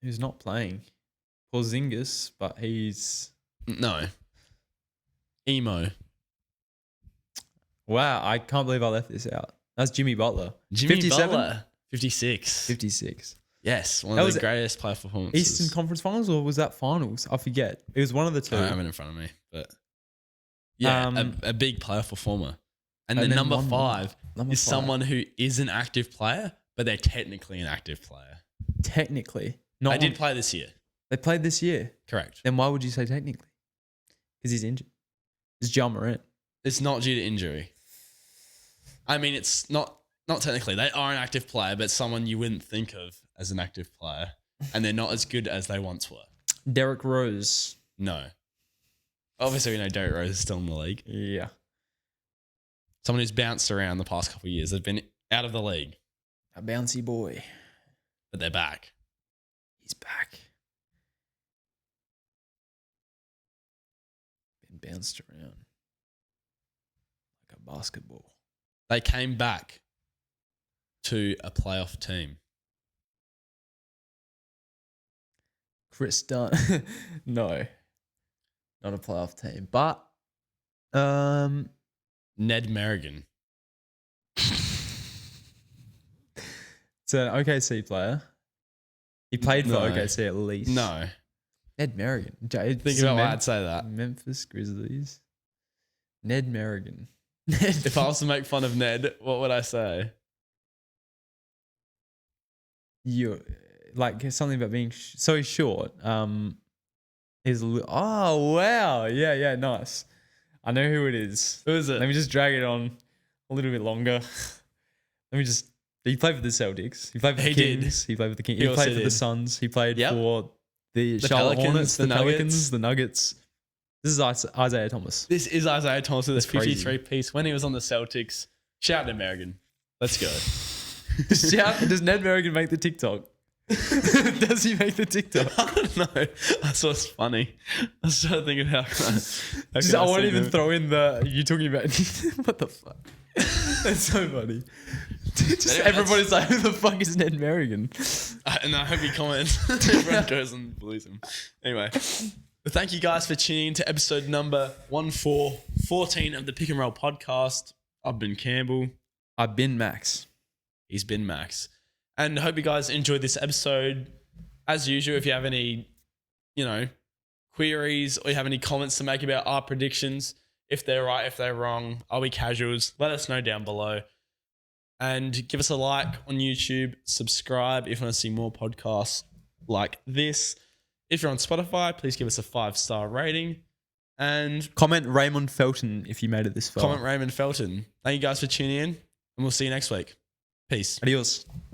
Who's not playing? Porzingis, but he's... No. Emo. Wow, I can't believe I left this out. That's Jimmy Butler. Jimmy 57? Butler. 56. 56. Yes, one of the greatest player performances. Eastern Conference Finals or was that Finals? I forget. It was one of the two. I don't have it in front of me, but yeah, a big playoff performer. And then number 5 is someone who is an active player, but they're technically an active player. Technically. They did play this year. They played this year? Correct. Then why would you say technically? Because he's injured. It's Ja Morant. It's not due to injury. I mean, it's not technically. They are an active player, but someone you wouldn't think of as an active player. And they're not as good as they once were. Derrick Rose. No. Obviously, we know Derrick Rose is still in the league. Yeah. Someone who's bounced around the past couple of years. They've been out of the league. A bouncy boy. But they're back. He's back. Been bounced around. Like a basketball. They came back to a playoff team. Chris Dunn. No. Not a playoff team. But Ned Merrigan. It's an OKC player. He played for OKC at least. No. Ned Merrigan. Think about why I'd say that. Memphis Grizzlies. Ned Merrigan. If I was to make fun of Ned, what would I say? You like something about being so short. He's oh wow, yeah, nice. I know who it is. Who is it? Let me just drag it on a little bit longer. He played for the Celtics. He played for the Kings. He played for the Kings. He played for the Suns. He played for the Charlotte Hornets, the Pelicans, the Nuggets. This is Isaiah Thomas. This is Isaiah Thomas with a 53 piece when he was on the Celtics. Shout out to Merrigan. Let's go. Does Ned Merrigan make the TikTok? Does he make the TikTok? I don't know. I thought it's funny. I was trying to think of how I won't even throw in you talking about what the fuck. That's so funny. Everybody's like, who the fuck is Ned Merrigan? And I hope he comments. Everyone goes and believes him. Anyway, thank you guys for tuning in to episode number 14 of the Pick and Roll podcast. I've been Campbell. I've been Max. He's been Max. And I hope you guys enjoyed this episode. As usual, if you have any, queries or you have any comments to make about our predictions, if they're right, if they're wrong, are we casuals? Let us know down below. And give us a like on YouTube. Subscribe if you want to see more podcasts like this. If you're on Spotify, please give us a 5-star rating. And comment Raymond Felton if you made it this far. Comment Raymond Felton. Thank you guys for tuning in. And we'll see you next week. Peace. Adios.